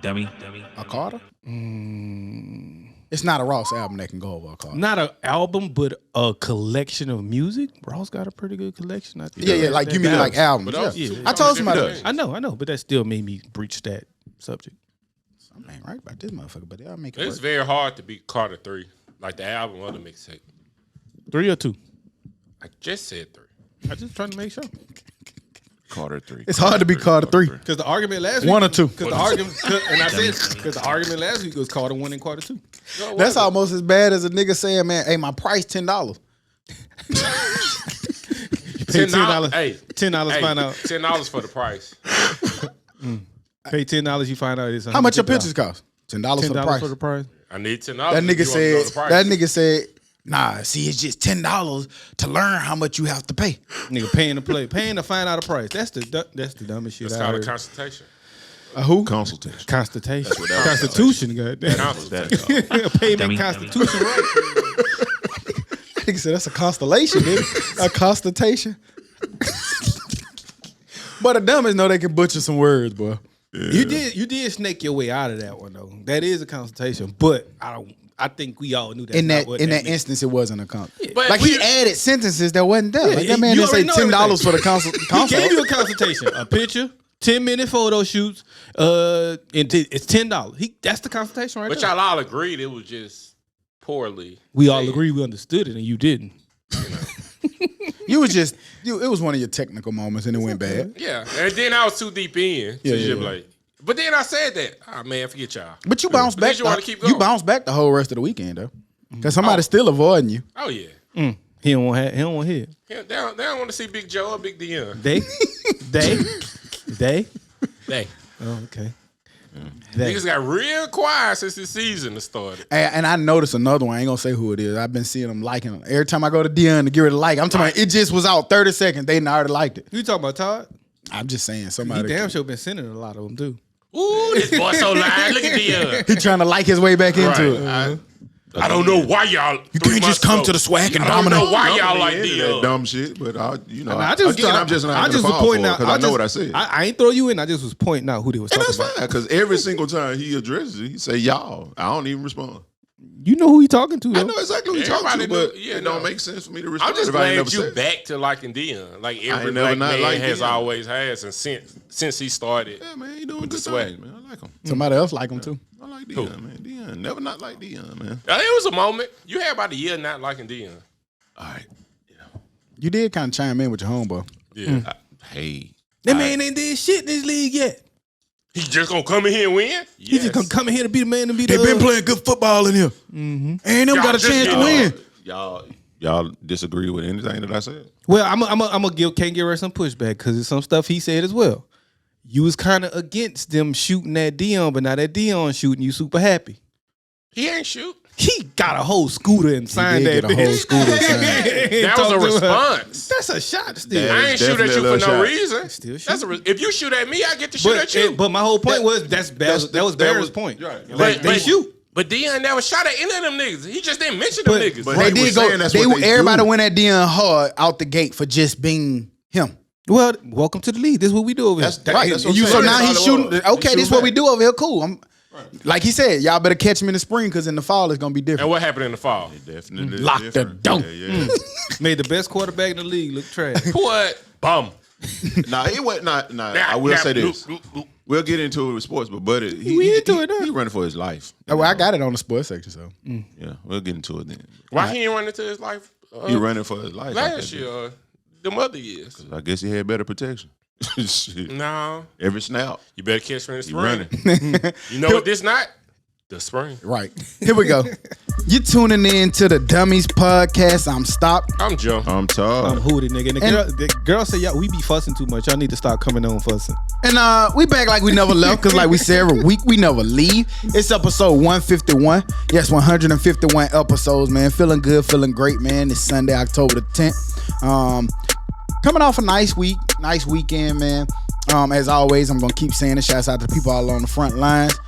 Dummy. A Carter? It's not a Ross album that can go over a Carter. Not an album, but a collection of music. Ross got a pretty good collection. I think. Yeah, like you mean like albums. Yeah. I told somebody that. I know, but that still made me breach that subject. Something ain't right about this motherfucker, but I'll make it It's work. very hard to beat Carter 3, like the album or the mixtape. 3 or 2? I just said 3. I just trying to make sure. Carter 3. It's hard to be Carter 3. Because the argument last week, 1 or 2. Because the argument, and I said, because the argument last week was Carter 1 and Carter 2. That's almost as bad as a nigga saying, man, hey, my price $10. $10. Hey, $10 find out. $10 for the price. Pay $10, you find out it's How much your pictures cost? $10 $10 for the price. I need $10. That nigga said, nah, see, it's just $10 to learn how much you have to pay. Nigga paying to play, paying to find out a price. That's the dumbest shit. It's I called a heard. consultation. Who? Consultation. Constitution. That's what that was. Constitution, goddamn. Consultation. Payment Dummy. constitution, right? Nigga said that's a constellation, nigga. A consultation. But the dummies know they can butcher some words, boy. Yeah. You did snake your way out of that one though. That is a consultation, but I think we all knew that. In that meant. instance, it wasn't a consultation. But Like he added sentences that wasn't there. Like Yeah, that man you didn't say already know $10 for the He consult. gave you a consultation, a picture, 10-minute photo shoots, and it's $10. That's the consultation right But there. y'all all agreed it was just poorly. We all said. agree we understood it, and you didn't. You was just it was one of your technical moments and it went bad. Yeah, and then I was too deep in. Yeah, So yeah. like, but then I said that. Oh man, forget y'all. But you bounced But back. you wanna keep You going. bounced back the whole rest of the weekend though, because somebody's still avoiding you. Oh yeah. He don't want to hear. Yeah, they don't want to see Big Joe or Big Dion. They. They. Oh, okay. Niggas got real quiet since the season started. And I noticed another one. I ain't gonna say who it is. I've been seeing them liking them. Every time I go to Dion to give it a like, I'm talking about it just was out 30 seconds. They already liked it. You talking about Todd? I'm just saying He somebody. damn sure been sending a lot of them too. Ooh, this boy so lying. Look at Dion. He trying to like his way back into it. I don't know why y'all. You can't just come to the swag and I don't dominate. know why y'all Dumb like into that Dion. dumb shit, but I'm I just not was pointing out because I know what I said. I ain't throw you in. I just was pointing out who they was And talking that's about. fine, because every single time he addresses it, he say y'all. I don't even respond. You know who he talking to though. I know exactly who you're talking Everybody to, but know- yeah, it no. don't make sense for me to respond. I'm just if I ain't glad never you said it. back to liking Dion, like every ain't never black not man liked has Dion. always has, and since he started. Yeah, man, he doing good swag. things, man. I like him. Somebody else like him too. I like Dion, man. Dion, never not like Dion, man. It was a moment. You had about a year not liking Dion. All right. You did kind of chime in with your homeboy. Yeah. Hey. That man ain't did shit in this league yet. He just gonna come in here and win? He just gonna come in here to be the man and be They the. been playing good football in here. Ain't them Y'all got a just chance to get win. Y'all disagree with anything that I said? Well, I'm gonna can't give her some pushback because it's some stuff he said as well. You was kind of against them shooting at Dion, but now that Dion shooting, you super happy. He ain't shoot. He got a whole scooter and signed did that get a whole bitch. scooter and signed That was a Talk to her. response. That's a shot still. Yeah. I ain't shoot at you definitely for a no shot. reason. Still That's if you shoot at me, I get to shoot at you. But my whole point was that was Barrett's was- point. right. Like, they shoot. But Dion never shot at any of them niggas. He just didn't mention them niggas. but- They He was did go. saying that's what they Everybody do. went at Dion hard out the gate for just being him. Well, welcome to the league. This is what we do over here. That's right. That's what I'm You, so saying. now That's he's all it shooting. was. Okay, He this is shoot what we back. do over here. Cool. Like he said, y'all better catch him in the spring because in the fall it's gonna be and different. what happened in the fall? Definitely Lock the different. dome. Yeah. Made the best quarterback in the league look trash. What? Bum. Nah, he went. Nah. I will say this. We'll get into it with sports, but Buddy, We into it now. he running for his life. Oh, well, I got it on the sports section, so Yeah, we'll get into it then. Why he ain't run into his life He running for his life last year? Them other years. I guess he had better protection. Shit. No. Every snap, You better catch me in the he spring. running. You know what this not? The spring. right. Here we go. You tuning in to the Dummies podcast. I'm Stop. I'm Joe. I'm I'm tired. hooted, nigga. And the girl said, "Y'all, we be fussing too much. Y'all need to start coming on fussing." And we back like we never left, because like we say every week, we never leave. It's episode 151. Yes, 151 episodes, man. Feeling good, feeling great, man. It's Sunday, October the 10th. Coming off a nice weekend, man. As always, I'm going to keep saying it. Shouts out to people all on the front lines,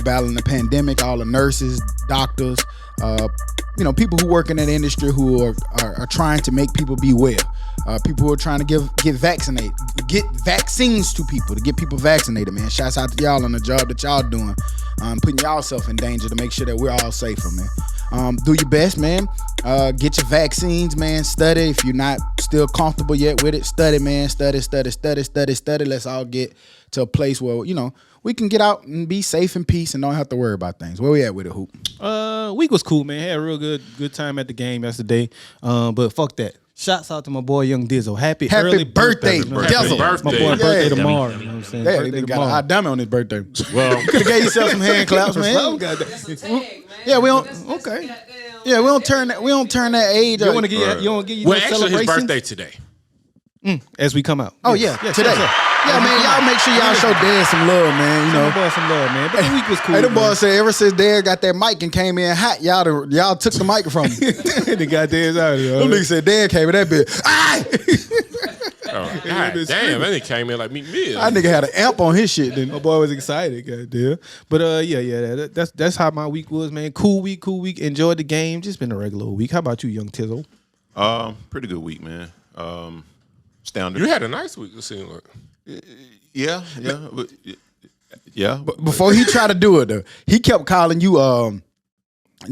battling the pandemic, all the nurses, doctors, people who work in that industry who are trying to make people be well. people who are trying to get vaccines to people, to get people vaccinated, man. Shouts out to y'all on the job that y'all doing, putting y'allself in danger to make sure that we're all safer, man. Do your best, man. Get your vaccines, man. Study. If you're not still comfortable yet with it, study, man. Study. Let's all get to a place where, we can get out and be safe in peace and don't have to worry about things. Where we at with it, Hoop? Week was cool, man. Had a real good time at the game yesterday. But fuck that. Shouts out to my boy Young Dizzle. Happy early birthday, Dizzle. My boy birthday tomorrow. You know what I'm saying? Yeah, he got a hot dummy on his birthday. Well, Could have gave yourself some hand claps, man. Yeah, we don't. Okay. Yeah, we don't turn that age. You want to get you Well, no actually, his celebration? birthday today. As we come out. Oh yeah, today. Yeah, man, y'all make sure y'all show Dad some love, man. Show my boy some love, man. But the week was cool. Hey, the boy man. said ever since Dad got that mic and came in hot, y'all took the mic from him. The goddamn out of here. Them niggas said Dad came in that bitch. Oh, God damn, that nigga came in like Meek Mill. That nigga had an amp on his shit. Then My boy was excited, goddamn. But that's how my week was, man. Cool week. Enjoyed the game. Just been a regular week. How about you, Young Tizzle? pretty good week, man. Standard. You had a nice week, it seemed like. Yeah. But before he tried to do it though, he kept calling you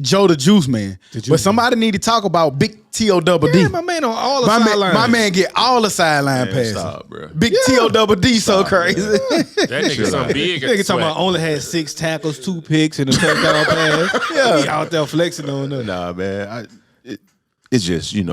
Joe the Juice Man. But somebody need to talk about Big T.O.D.D. Yeah, my man on all the sidelines. My man get all the sideline passes. Stop, bro. Big T.O.D. so crazy. That nigga some big. Nigga talking about only had 6 tackles, 2 picks, and a touchdown pass. Yeah, he out there flexing on us. Nah, man. It's just, you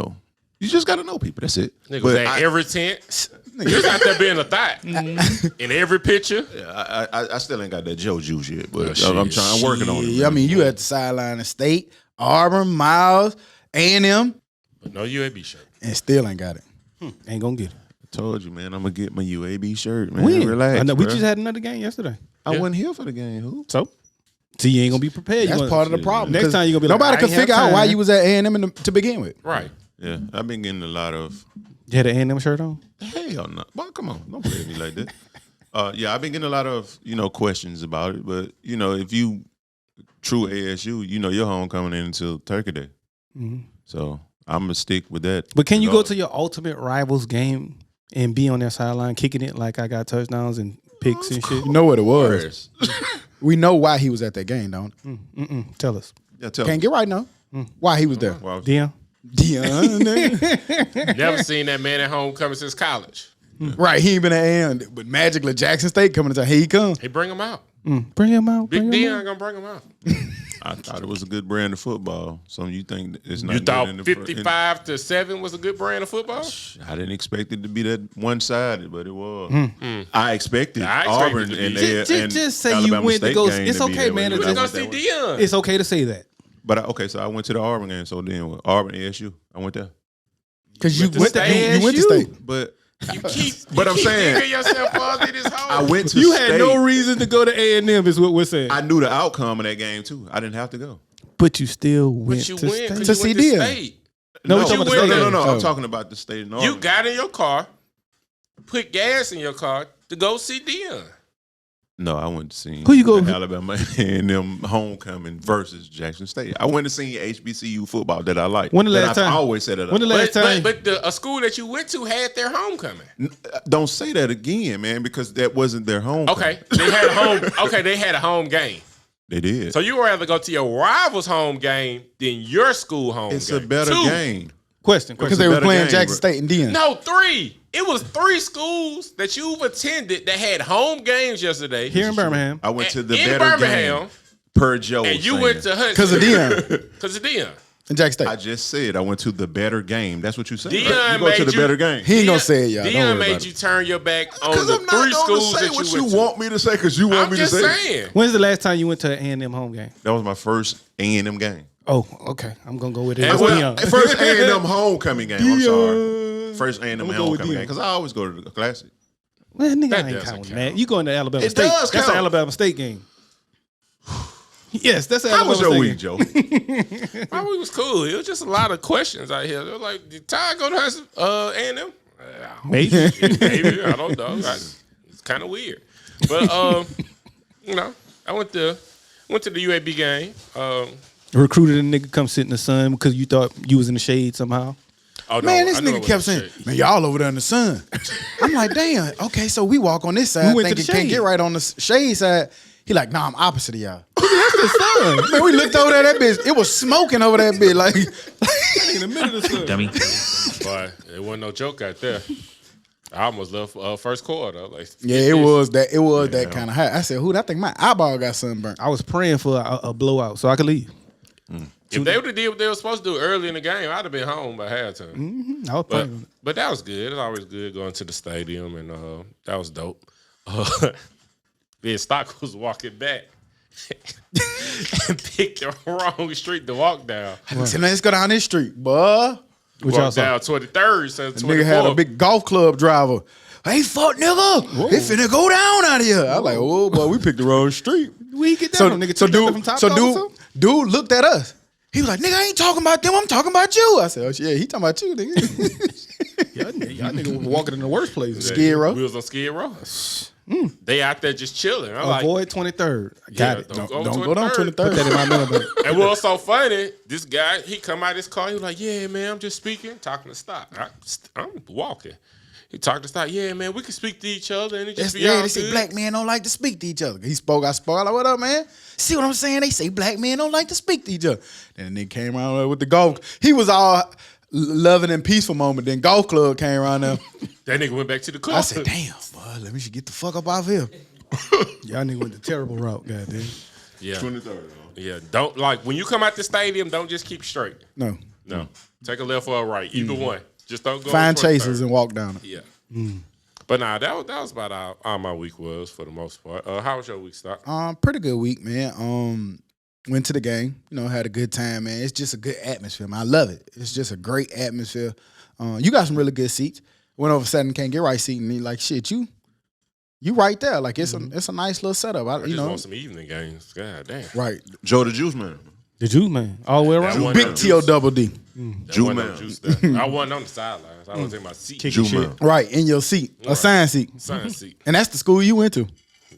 just got to know people. That's it. Nigga was at every tent. He was out there being a thought. In every picture. Yeah, I still ain't got that Joe juice yet, but I'm working on it. Yeah, I mean, you at the sideline of State, Auburn, Miles, A&M. But no UAB shirt. And still ain't got it. Ain't gonna get it. I told you, man, I'm going to get my UAB shirt, man. When? Relax, I know, we bro. just had another game yesterday. I wasn't here for the game. Who? So you ain't gonna be prepared. That's part of the problem. Next time you gonna be nobody like, could figure out why you was at A&M to begin with. Right. Yeah, I've been getting a lot of... You had an A&M shirt on? Hell no. Well, come on. Don't play with me like that. Yeah, I've been getting a lot of, questions about it. But, if you true ASU, your homecoming ain't until Turkey Day. Mm-hmm. So I'm going to stick with that. But can you go to your ultimate rivals game and be on their sideline kicking it like I got touchdowns and picks and shit? You know what it was. We know why he was at that game, don't we? Tell us. Yeah, tell Can't me. get right now. Why he was there. Well, Dion? Never seen that man at homecoming since college. Right, he ain't been at A&M, but magically Jackson State coming to town. Here he come. He bring him out. Bring him out. Big Dion gonna bring him out. I thought it was a good brand of football. So you think it's not You good thought in the 55-7 was a good brand of football? I didn't expect it to be that one-sided, but it was. I expected Auburn it to and, be. and Just say Alabama you went to State go. game It's to be okay, that way. man. You It's was But gonna see Dion. It's okay to say that. so I went to the Auburn game. So then what? Auburn ASU. I went there. Because you went to you went to ASU. State. But But I'm saying- digging yourself further in this hole. I went to You State. had no reason to go to A&M is what we're saying. I knew the outcome of that game too. I didn't have to go. But you still went But you to went State. because To you see went to Dion. State. No, no, we're talking about the went State there. game. I'm Oh. talking about the state of Auburn. You got in your car, put gas in your car to go see Dion. No, I went to see Who you go- the Alabama and them homecoming versus Jackson State. I went to see HBCU football that I like. When the that last I time? always said that. When the last time? But a school that you went to had their homecoming. Don't say that again, man, because that wasn't their homecoming. Okay, they had a home. Okay, they had a home game. They did. So you would rather go to your rival's home game than your school home It's game. a better 2. game. Question. Because they were better playing game, Jackson bro. State and Dion. No, 3. It was 3 schools that you've attended that had home games yesterday. Here in Birmingham. I went to the in better Birmingham, game per Joe. and you saying. went to Hudson Because of Dion Because of Dion. and Jackson I State. just said I went to the better game. That's what you said. Dion right? You go to made the you- better game. He ain't gonna say it, y'all. Don't Dion worry made about you it. turn your back on Because the I'm 3 not going schools to say that what you you went to. want me to say because you want I'm me to just say. saying. When's the last time you went to an A&M home game? That was my first A&M game. Oh, okay. I'm gonna go with it. And It's well, Dion. First A&M homecoming game. I'm sorry. First A&M go with homecoming Dion. game because I always go to the Classic. Man, nigga, That I ain't doesn't counting count. that. You going to Alabama It State? does That's count. an Alabama State game. Yes, that's an How Alabama was your State week, game. Joe? My week was cool. It was just a lot of questions out here. They were like, did Ty go to Hudson, A&M? Maybe. Maybe. I don't know. It's kind of weird. But, I went to the UAB game. Recruited a nigga come sit in the sun because you thought you was in the shade somehow. Oh, no, Man, this I knew it nigga was kept the saying, shade. man, y'all over there in the sun. I'm like, damn. Okay, so we walk on this side, We went to thinking the can't shade. get right on the shade side. He like, nah, I'm opposite of y'all. That's the sun. Man, we looked over there, that bitch. It was smoking over that bitch. Like, In the middle of the sun. Dummy. Boy, it wasn't no joke out there. I almost left first quarter. Like, yeah, it was that. It was that kind of hot. I said, who? I think my eyeball got sunburned. I was praying for a blowout so I could leave. If they would have did what they were supposed to do early in the game, I'd have been home by halftime. I was praying. But that was good. It's always good going to the stadium, and that was dope. Then Stock was walking back and picked the wrong street to walk down. I said, let's go down this street, boy. What y'all Walked saw? down 23rd instead of The nigga had a 24th. big golf club driver. Hey, fuck nigga, they finna go down out of here. I was like, oh boy, we picked the wrong street. We get that So, from nigga. so took that from dude, Top so Dog or dude, something? dude looked at us. He was like, nigga, I ain't talking about them. I'm talking about you. I said, oh shit, he talking about you, nigga. Y'all nigga was walking in the worst places. Skid Row. We was on Skid Row. They out there just chilling. I'm like, Avoid 23rd. I got it. don't Don't go go down 23rd. 23rd. Put that in my middle bag. And what was so funny, this guy, he come out his car, he was like, yeah, man, I'm just speaking, talking to Stock. I'm walking. He talked to Stock, yeah, man, we can speak to each other and it just be all They say good. black men don't like to speak to each other. He spoke, I spoke. I like, what up, man? See what I'm saying? They say black men don't like to speak to each other. Then the nigga came around with the golf. He was all loving and peaceful moment. Then golf club came around there. That nigga went back to the club. I said, damn, boy, let me just get the fuck up off here. Y'all nigga went the terrible route, goddamn. Yeah. 23rd. Yeah, don't, like, when you come out the stadium, don't just keep straight. No. No. Take a left or a right, either one. Just don't go Find on 23rd. chasers and walk down it. Yeah. But nah, that was about how my week was for the most part. How was your week, Stock? Pretty good week, man. Went to the game, had a good time, man. It's just a good atmosphere, man. I love it. It's just a great atmosphere. You got some really good seats. Went over Saturday, can't get right seat, and he like, shit, you right there. Like it's a nice little setup. I just want some evening games. God damn. Right. Joe the Juice Man. The Juice Man. All the way That around. one- Big T.O. double D. Jew Wasn't no man. juice there. I wasn't on the sidelines. I was in my seat. Kicking Jew shit. man. Right, in your seat. A Right. sign seat. Sun seat. And that's the school you went to.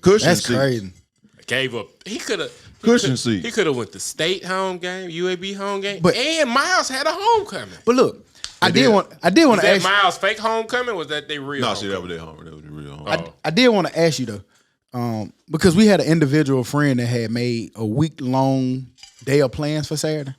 Cushion That's seat. crazy. Gave up. He could have. Cushion seat. He could have went to state home game, UAB home game, But- and Miles had a homecoming. But look, I did did. want Was to that ask Miles fake homecoming? Or was that they real? No, see, that was homecoming? their home. That was the real home. I did want to ask you though, because we had an individual friend that had made a week-long day of plans for Saturday,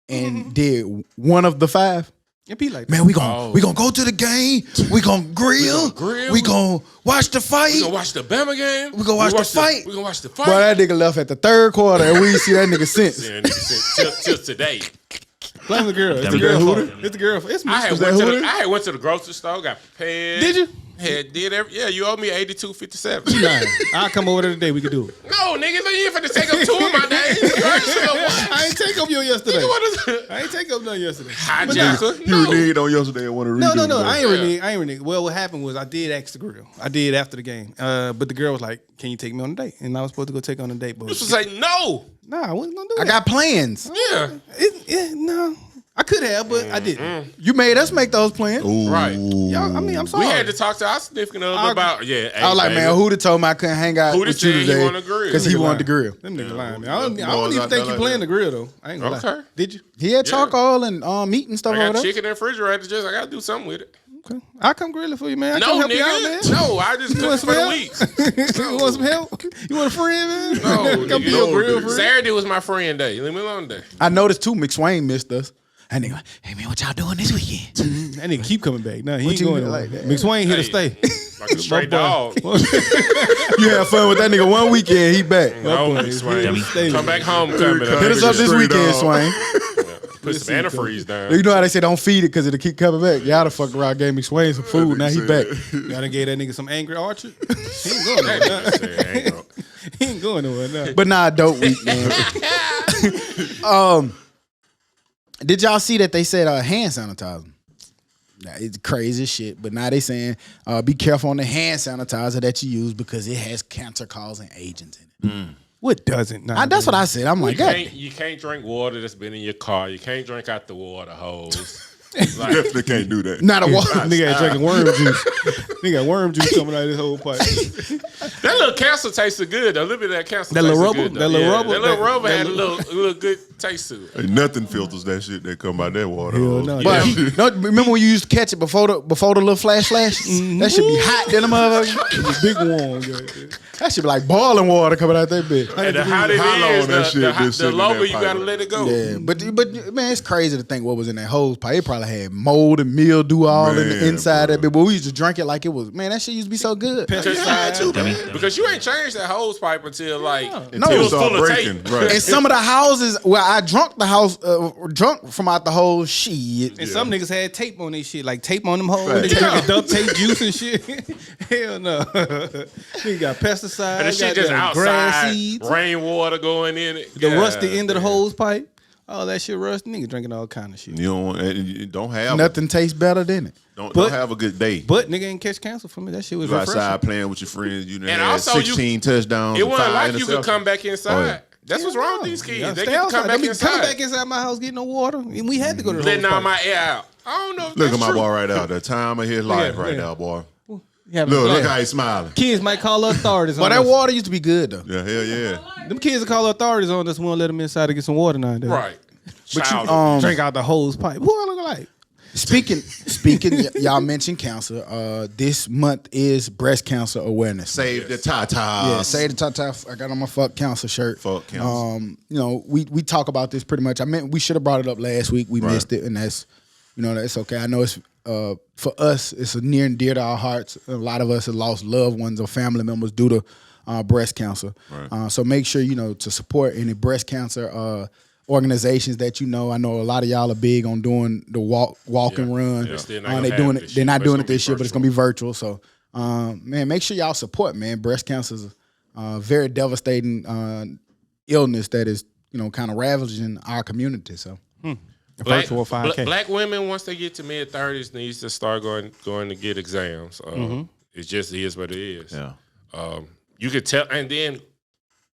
and did one of the 5. It be like, Man, we gonna go to the game. We gonna grill. grill. We gonna watch the fight. We gonna watch the Bama game. We gonna watch the fight. We gonna watch the fight. Boy, that nigga left at the 3rd quarter, and we didn't see that nigga since. Yeah, nigga, till today. blame the girl. It's the Dummy. girl Hooter? fault. It's the girl fault. It's me. I that Hooter? went to the grocery store, got prepared. Did you? Yeah, you owe me $82.57. Nah, I'll come over there today. We can do it. No, nigga, you ain't finna take up 2 of my days. I ain't take up your yesterday. What is it? I ain't take up none yesterday. Hijacker. You reneged on yesterday and want to redo No. it. I ain't reneged. Well, what happened was I did ask the girl. I did after the game. But the girl was like, "Can you take me on a date?" And I was supposed to go take her on a date, but This was like, no. nah, I wasn't gonna do I that. got plans. Yeah. No, I could have, but I didn't. You made us make those plans. Ooh. Right. Y'all, I mean, I'm sorry. We had to talk to our significant other about, yeah. I was like, man, Huda told me I couldn't hang out Huda with you said he today wanted to grill. because he Them niggas wanted to lying. grill. Them niggas lying, man. I don't Boys even out think there you like playing that. the grill though. I ain't gonna lie. Okay. Did you? He had charcoal and meat and stuff I over got there. chicken in the refrigerator. Just I gotta do something with it. Okay. I'll come grill it for you, man. I No, can help you out, nigga. man. No, I just You want cooked for the some week. You want some help? You want a friend, man? No, come be nigga. your grill friend. Saturday was my friend day. Leave me alone day. I noticed too, McSwain missed us. And they go, hey man, what y'all doing this weekend? That nigga keep coming back. No, he ain't you going mean nowhere. like that? McSwain here to Hey. stay. Like a straight dog. You had fun with that nigga one weekend, he back. No, Dummy. Swain. Come back home, coming up. Hit us up this Straight weekend, dog. Swain. Put some antifreeze down. You know how they say don't feed it because it'll keep coming back. Y'all done fucked around, gave McSwain some food. Now he back. Y'all done gave that nigga some angry orchard. He ain't going nowhere. He ain't going nowhere. No. But nah, dope week, man. Did y'all see that they said hand sanitizer? Nah, it's crazy as shit. But now they saying be careful on the hand sanitizer that you use because it has cancer-causing agents in it. What doesn't? Nah, That's what I said. I'm like, God. You can't drink water that's been in your car. You can't drink out the water hose. Like, Definitely can't do that. Not a water. Nigga ain't drinking worm juice. Nigga got worm juice coming out of this whole pipe. that little cancer tasted good though. A little bit of that cancer. That little tasted rubber? good, That little rubber? That little That- rubber that had a little good taste to it. Ain't nothing filters that shit that come out that water. Hell no. But no, remember when you used to catch it before the little flash? That should be hot than a motherfucker. Big one. Goddamn. That should be like boiling water coming out that bitch. And the hot it How long is, that shit been the sitting in longer that you pipe? gotta let it go. Yeah, but man, it's crazy to think what was in that hose pipe. It probably had mold and mildew all in the Man, inside bro. of it. But we used to drink it like it was. Man, that shit used to be so good. Because you ain't changed that hose pipe until like No. it was Start full of breaking, tape. right. And some of the houses where I drunk the house, drunk from out the hole, shit. And some niggas had tape on their shit, like tape on them hoes. Right. Niggas Yeah. drinking duct tape juice and shit. Hell no. Nigga got pesticides, And the shit just goddamn grass outside, seeds, rainwater going in it. the God rusty end of the damn. hose pipe. All that shit rusty. Nigga drinking all kind of shit. You don't have Nothing tastes better than it. Don't But- have a good day. But nigga ain't catch cancer from it. That shit was You refreshing. outside playing with your friends. You done And had also you- 16 touchdowns. It and wasn't 5 like you could interceptions. come back inside. Oh, yeah. That's what's wrong with these kids. Yeah, They stay get to outside. come back They be coming inside. back inside my house getting no water. And we had to go to the Letting hose all pipe. my air out. I don't know if Look that's at my true. boy right now. The time of his life at- right look at- now, boy. Yeah, Look how he's smiling. kids might call the authorities But on that us. water used to be good though. Yeah, hell yeah. Them kids will call the authorities on us. We won't let them inside to get some water nowadays. Right. But Child you, Drink out the hose pipe. What I look like? speaking, y'all mentioned cancer. This month is breast cancer awareness. Save the tata. Yeah, say the Tata. I got on my fuck cancer shirt. Fuck cancer. You know, we talk about this pretty much. I mean, we should have brought it up last week. We Right. missed it, and that's that's okay. I know it's for us, it's a near and dear to our hearts. A lot of us have lost loved ones or family members due to breast cancer. Right. So make sure to support any breast cancer organizations that you know. I know a lot of y'all are big on doing the walk and run. Yeah, still not gonna They have doing it it. this They're year, not but doing it's it this gonna year, be but it's gonna be virtual. So, man, make sure y'all support. Man, breast cancer is a very devastating illness that is kind of ravaging our community. So, Virtual 5K. Black women, once they get to mid-30s, needs to start going to get exams. It just is what it is. Yeah. You could tell, and then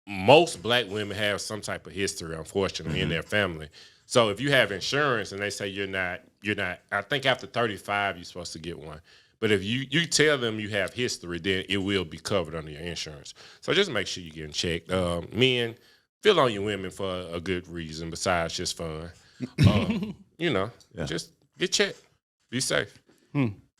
most black women have some type of history, unfortunately, in their family. So if you have insurance and they say you're not, I think after 35 you're supposed to get one. But if you tell them you have history, then it will be covered under your insurance. So just make sure you're getting checked. Men, feel on your women for a good reason besides just fun. Just get checked. Be safe.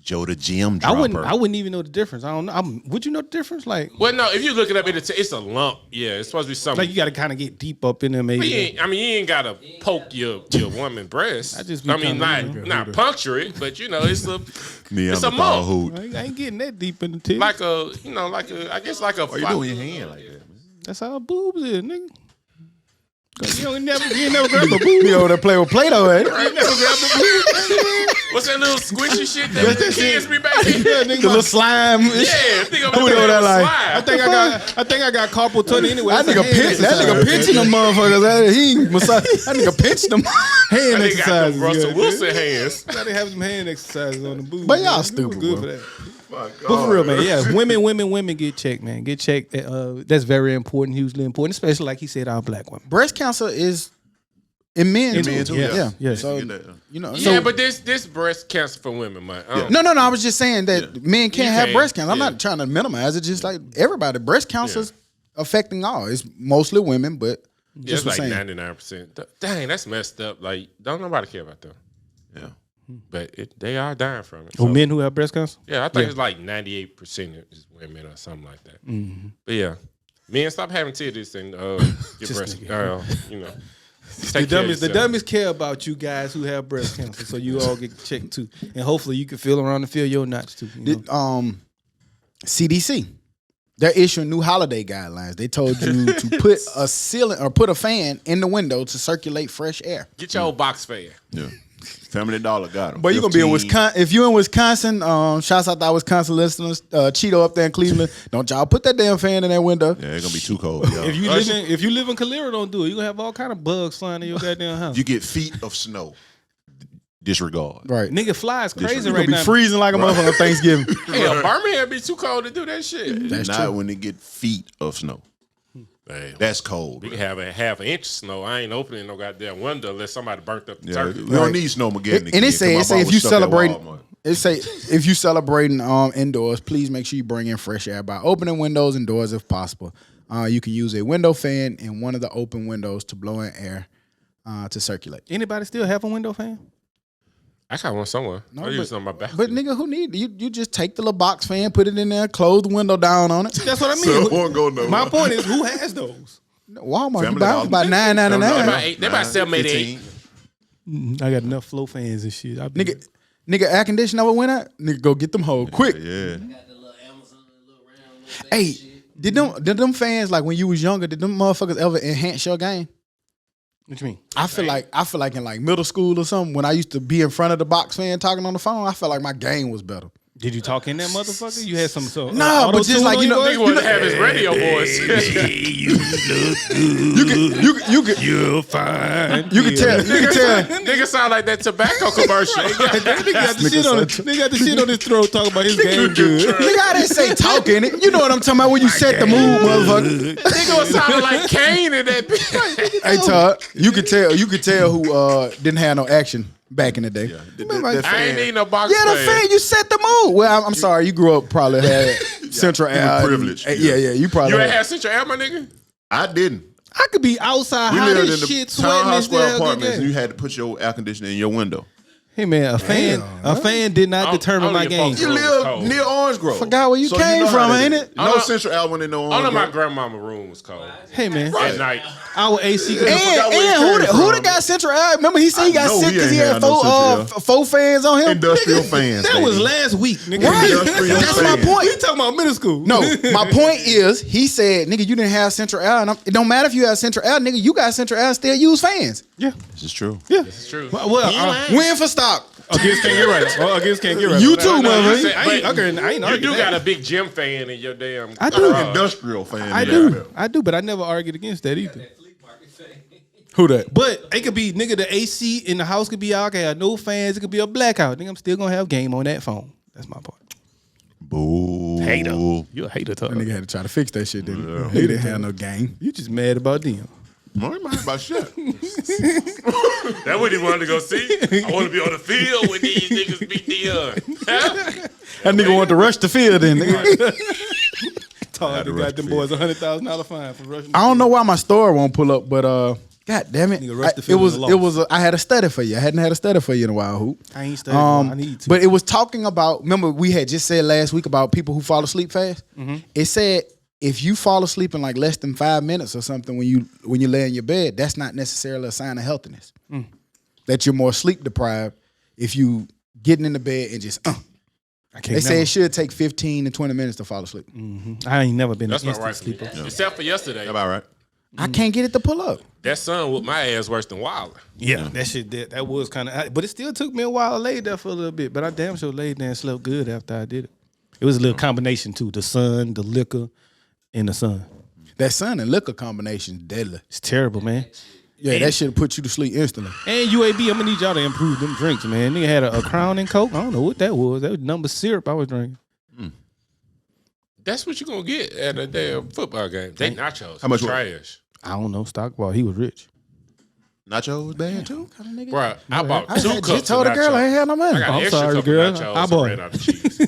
Joe the gym I dropper. wouldn't even know the difference. I don't know. Would you know the difference? Like Well, no, if you look it up, it's a lump. Yeah, it's supposed to be something. you got to kind of get deep up in there, maybe. You ain't gotta poke your woman's breast. I just be kinda not puncture it, but it's a Neanderthal mug. hoot. I ain't getting that deep in the tip. like I guess like a. Why you doing your hand like that? Man? That's how boobs is, nigga. 'Cause you ain't never grab a boob. you over there play with Play-Doh, eh? You never grab the boob. What's that little squishy shit that the kids be back here? Yeah, The nigga. little slime. Yeah, think I'm Who know that like? I think I got carpal tunnel anyway. That That's a nigga hand pinch. That exercise. nigga pinching them motherfuckers. He ain't massage. That nigga pinched them. hand They got exercises. them Russell yeah, Wilson hands. Now they have some hand exercises on the boobs. But y'all man. stupid, Good bro. for that. But for real, man, yeah, women get checked, man. Get checked. That's very important, hugely important, especially like he said, our black women. Breast cancer is in men. In too. men, too, Yeah. yeah. So Get that. Yeah, but this breast cancer for women, man. No. I was just saying that men can't You have can, breast cancer. I'm yeah. not trying to minimize it. Just like everybody, breast cancer's affecting all. It's mostly women, but Just like saying. 99%. Dang, that's messed up. Like, don't nobody care about them. Yeah. But they are dying from it. Oh, So, men who have breast cancer? yeah, I think it's like 98% is women or something like that. But yeah, men, stop having titties and get breast. Take care of The yourself. dummies care about you guys who have breast cancer, so you all get checked too, and hopefully you can feel around and feel your knots too. You know? CDC, they're issuing new holiday guidelines. They told you to put a ceiling or put a fan in the window to circulate fresh air. Get your old box fan. Yeah. Family Dollar got him. But you're gonna be in Wisconsin. If you're in Wisconsin, shouts out to our Wisconsin listeners, Cheeto up there in Cleveland. Don't y'all put that damn fan in that window. Yeah, it's gonna be too cold. Y'all. If you live in Calera, don't do it. You gonna have all kind of bugs flying in your goddamn house. You get feet of snow. Disregard. Right. Nigga flies crazy You're gonna right be now. freezing like a motherfucker on Thanksgiving. Hey, Birmingham be too cold to do that shit. That's Not true. when they get feet of snow. Hey, That's cold. we Bro. can have a half an inch of snow. I ain't opening no goddamn window unless somebody burnt up the Yeah, turkey. we don't need Snowmageddon. And it say if you celebrating, Walmart. it say if you celebrating indoors, please make sure you bring in fresh air by opening windows and doors if possible. You can use a window fan in one of the open windows to blow in air to circulate. Anybody still have a window fan? I got one somewhere. No, I use it on my back. But nigga, who need you just take the little box fan, put it in there, close the window down on it. That's what I mean. So it won't go nowhere. My point is, who has those? Walmart, you Family buy Dollar. them about $9.99. They about 7.88. I got enough flow fans and shit. Nigga, air conditioner went out. Nigga, go get them hoes quick. Yeah. Hey, did them fans like when you was younger? Did them motherfuckers ever enhance your game? What you mean? I feel like in like middle school or something when I used to be in front of the box fan talking on the phone, I felt like my game was better. Did you talk in that motherfucker? You had some No, but just like, you know, Nigga want to have his radio voice. you're fine. You could tell. Nigga sound like that tobacco commercial. Nigga got the shit on his throat talking about his game good. Nigga, I didn't say talking it. You know what I'm talking about when you set the mood, motherfucker. Nigga was sounding like Kane in that bitch. Hey, Todd, you could tell who didn't have no action back in the day. I ain't need no box Yeah, the fan, you set the mood. Well, I'm sorry, you grew up probably had Central Air. privileged, Yeah, you probably You ain't had. had Central Air, my nigga? I didn't. I could be outside We hot lived in as the shit, sweating townhouse and square still apartments, get and you had to put your air conditioner in your window. Hey man, a fan did not determine my game. You live near Orange Grove. Forgot where you So came know how from, that ain't is. it? No Central Air when they know I Orange know my Grove. grandmama room was cold. Hey man, At night. our AC. And forgot where he who came the from. got Central Air? Remember he said he got I know sick he because he ain't had had no Central four fans on him. Industrial fans. That baby. was last week, nigga. Right. Industrial That's my fans. point. We talking about middle school. No, my point is, he said, nigga, you didn't have Central Air. And it don't matter if you have Central Air, nigga, you got Central Air and still use fans. Yeah, This is true. yeah. It's true. Well, Win for stock. against can't get right. Against can't get right. You too, No, you motherfucker. said- I ain't You arguing do that. got a big gym fan in your damn I do. garage. Industrial fan. I do, but I never argued against that either. Who that? But it could be, nigga, the AC in the house could be out. I could have no fans. It could be a blackout. Nigga, I'm still gonna have game on that phone. That's my point. Boo. Hater. You a hater, Tug. That nigga had to try to fix that shit, didn't he? He didn't have no game. You just mad about them. No, he mad about shit. That's what he wanted to go see. I want to be on the field with these niggas beat Dion. That nigga wanted to rush the field, then. Nigga. Todd to got rush them the boys $100,000 fine for rushing. I don't know why my story won't pull up, but God damn it, Nigga rushed the field it was and lost. I had a study for you. I hadn't had a study for you in a while, Hoop. I ain't studying. I need to. But it was talking about. Remember, we had just said last week about people who fall asleep fast. It said if you fall asleep in like less than 5 minutes or something when you lay in your bed, that's not necessarily a sign of healthiness. That you're more sleep deprived if you getting in the bed and just. I can't They say it should take 15 to 20 minutes to fall asleep. I ain't never been That's an not instant right for me. sleeper. Except for yesterday. About right. I can't get it to pull up. That sun whooped my ass worse than Wilder. Yeah, that shit that was kind of, but it still took me a while to lay there for a little bit. But I damn sure laid there and slept good after I did it. It was a little combination too: the sun, the liquor, and the sun. That sun and liquor combination is deadly. It's terrible, man. Yeah, that shit put you to sleep instantly. And UAB, I'm gonna need y'all to improve them drinks, man. Nigga had a Crown and Coke. I don't know what that was. That was number syrup I was drinking. That's what you gonna get at a damn football game. They nachos. How much trash? I don't know. Stockball. He was rich. Nacho was bad too. Bro, I bought I two had cups just told of the girl I ain't nachos. had no money. I got an I'm extra sorry, cup girl. of nachos I and bought ran out of cheese.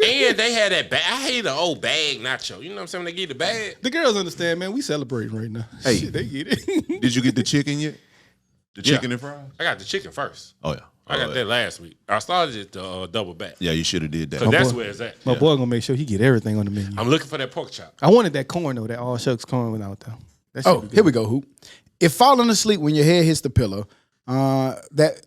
And they had that bag. I hate the old bag nacho. You know what I'm saying? They give you the bag. The girls understand, man. We celebrating right now. Hey. Shit, they get it. Did you get the chicken yet? The Yeah. chicken and fries? I got the chicken first. Oh yeah. I got that last week. I started it to double back. Yeah, you should have did that. So that's boy. where it's at. My boy gonna make sure he get everything on the menu. I'm looking for that pork chop. I wanted that corn though. That all shucks corn went out though. That shit Oh, be good. here we go, Hoop. If falling asleep when your head hits the pillow, what the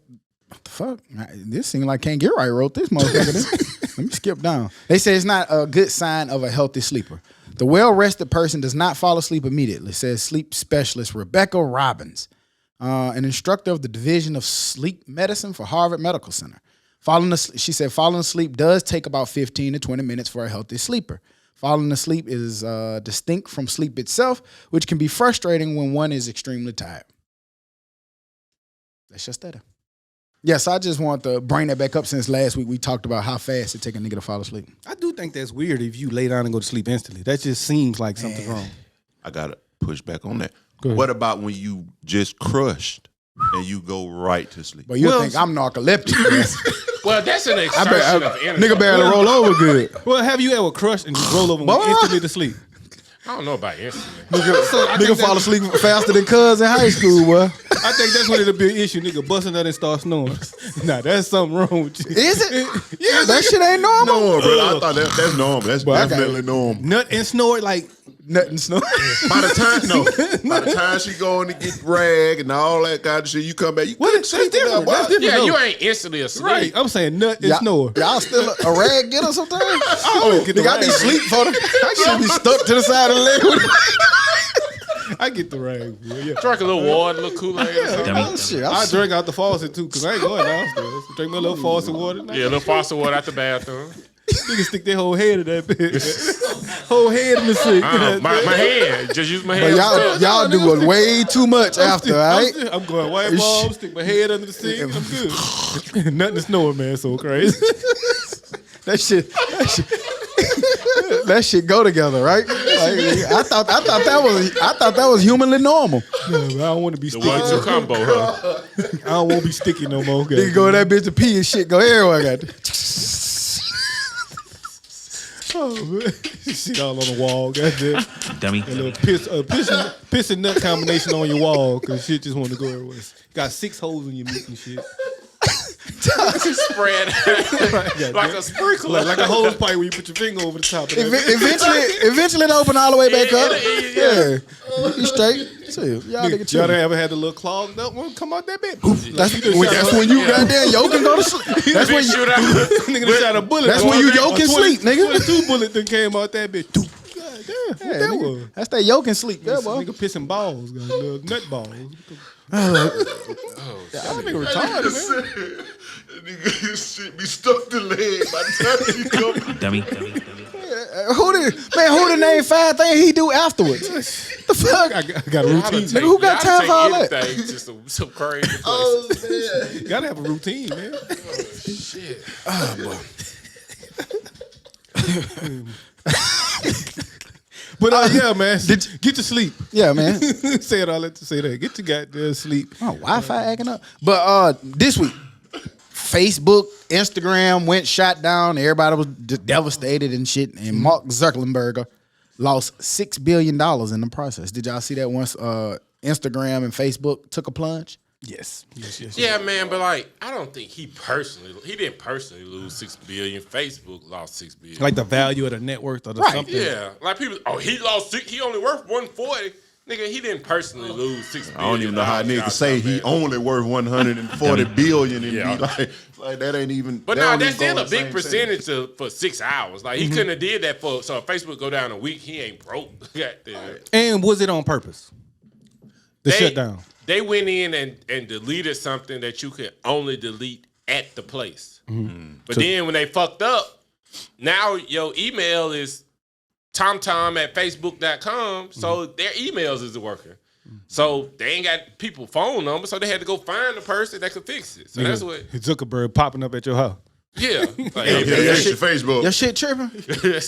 fuck? This seems like Can't Get Right wrote this motherfucker. Let me skip down. They say it's not a good sign of a healthy sleeper. The well-rested person does not fall asleep immediately, says sleep specialist Rebecca Robbins, an instructor of the Division of Sleep Medicine for Harvard Medical Center. She said falling asleep does take about 15 to 20 minutes for a healthy sleeper. Falling asleep is distinct from sleep itself, which can be frustrating when one is extremely tired. That's just that. Yes, I just want to bring that back up since last week we talked about how fast it take a nigga to fall asleep. I do think that's weird if you lay down and go to sleep instantly. That just seems like something's wrong. I got push back on that. What about when you just crushed and you go right to sleep? But you think I'm narcoleptic. Well, that's an exertion of energy. Nigga barely roll over good. Well, have you ever crushed and just roll over and went instantly to sleep? I don't know about instantly. Nigga fall asleep faster than cuz in high school, boy. I think that's when it'll be an issue. Nigga busting out and start snoring. Nah, that's something wrong with you. Is it? Yeah, that shit ain't normal. No, bro. I thought that's normal. That's definitely normal. Nut and snort like Nothing snow. By the time she going to get rag and all that kind of shit, you come back. You what? That's different. That's different. Yeah, you ain't instantly asleep. Right. I'm saying nut and snore. Y'all still a rag get her sometimes? Nigga, I be sleep for them. I should be stuck to the side of the leg. I get the rag. Yeah. Drink a little water, a little Kool-Aid or something. Oh, shit. I drink out the faucet too, because I ain't going downstairs. Drink my little faucet water. Yeah, a little faucet water out the bathroom. Nigga stick their whole head in that bitch. Whole head in the sink. My hand. Just use my hand. But y'all do way too much after, all right? I'm going white ball, stick my head under the sink, and I'm good. Nothing to snore, man. So crazy. That shit go together, right? Like, I thought that was humanly normal. No, I don't want to be The sticky. 1-2 combo, huh? I don't want to be sticky no more. Nigga go in that bitch to pee and shit go everywhere. Got Oh, man. Shit all on the wall, goddamn. Dummy. A little piss and nut combination on your wall, because shit just want to go everywhere. Got 6 holes in your meat and shit. Spread like a sprinkler. Like a hose pipe where you put your finger over the top of that. Eventually it open all the way back up. Yeah. You straight. See, y'all nigga Y'all chill. done ever had the little clogged up one come out that bitch? That's when you goddamn yoke and go to sleep. That's when you shoot out. Nigga shot a bullet. That's when you yoke and sleep, nigga. 22 bullet that came out that bitch. Goddamn, what that was? That's that yoke and sleep. Yeah, This boy. nigga pissing balls, little nut balls. Y'all nigga retarded, man. Nigga, shit be stuck to leg by the time you come. Dummy. Who the name 5 things he do afterwards? The fuck? I got a routine. Nigga, who got time for all that? To some crazy places. Gotta have a routine, man. Shit. But yeah, man, get to sleep. Yeah, man. Say it all that to say that. Get your goddamn sleep. Oh, Wi-Fi acting up. But this week, Facebook, Instagram went shot down. Everybody was devastated and shit. And Mark Zuckerberg lost $6 billion in the process. Did y'all see that once Instagram and Facebook took a plunge? Yes. Yeah, man, but like, I don't think he didn't personally lose $6 billion. Facebook lost $6 billion. Like the value of the net worth or the something. Yeah, like people. Oh, he lost $6. He only worth $140. Nigga, he didn't personally lose $6 billion. I don't even know how niggas say he only worth $140 billion and be like that ain't even. But now that's still a big percentage for 6 hours. Like he couldn't have did that for. So if Facebook go down a week, he ain't broke. Goddamn. And was it on purpose? The shutdown. They went in and deleted something that you could only delete at the place. Mm-hmm. But then when they fucked up, now your email is tomtom@facebook.com, so their emails isn't working. So they ain't got people phone numbers, so they had to go find the person that could fix it. So that's what Zuckerberg popping up at your house. Yeah. Like, Your Facebook. Your shit tripping?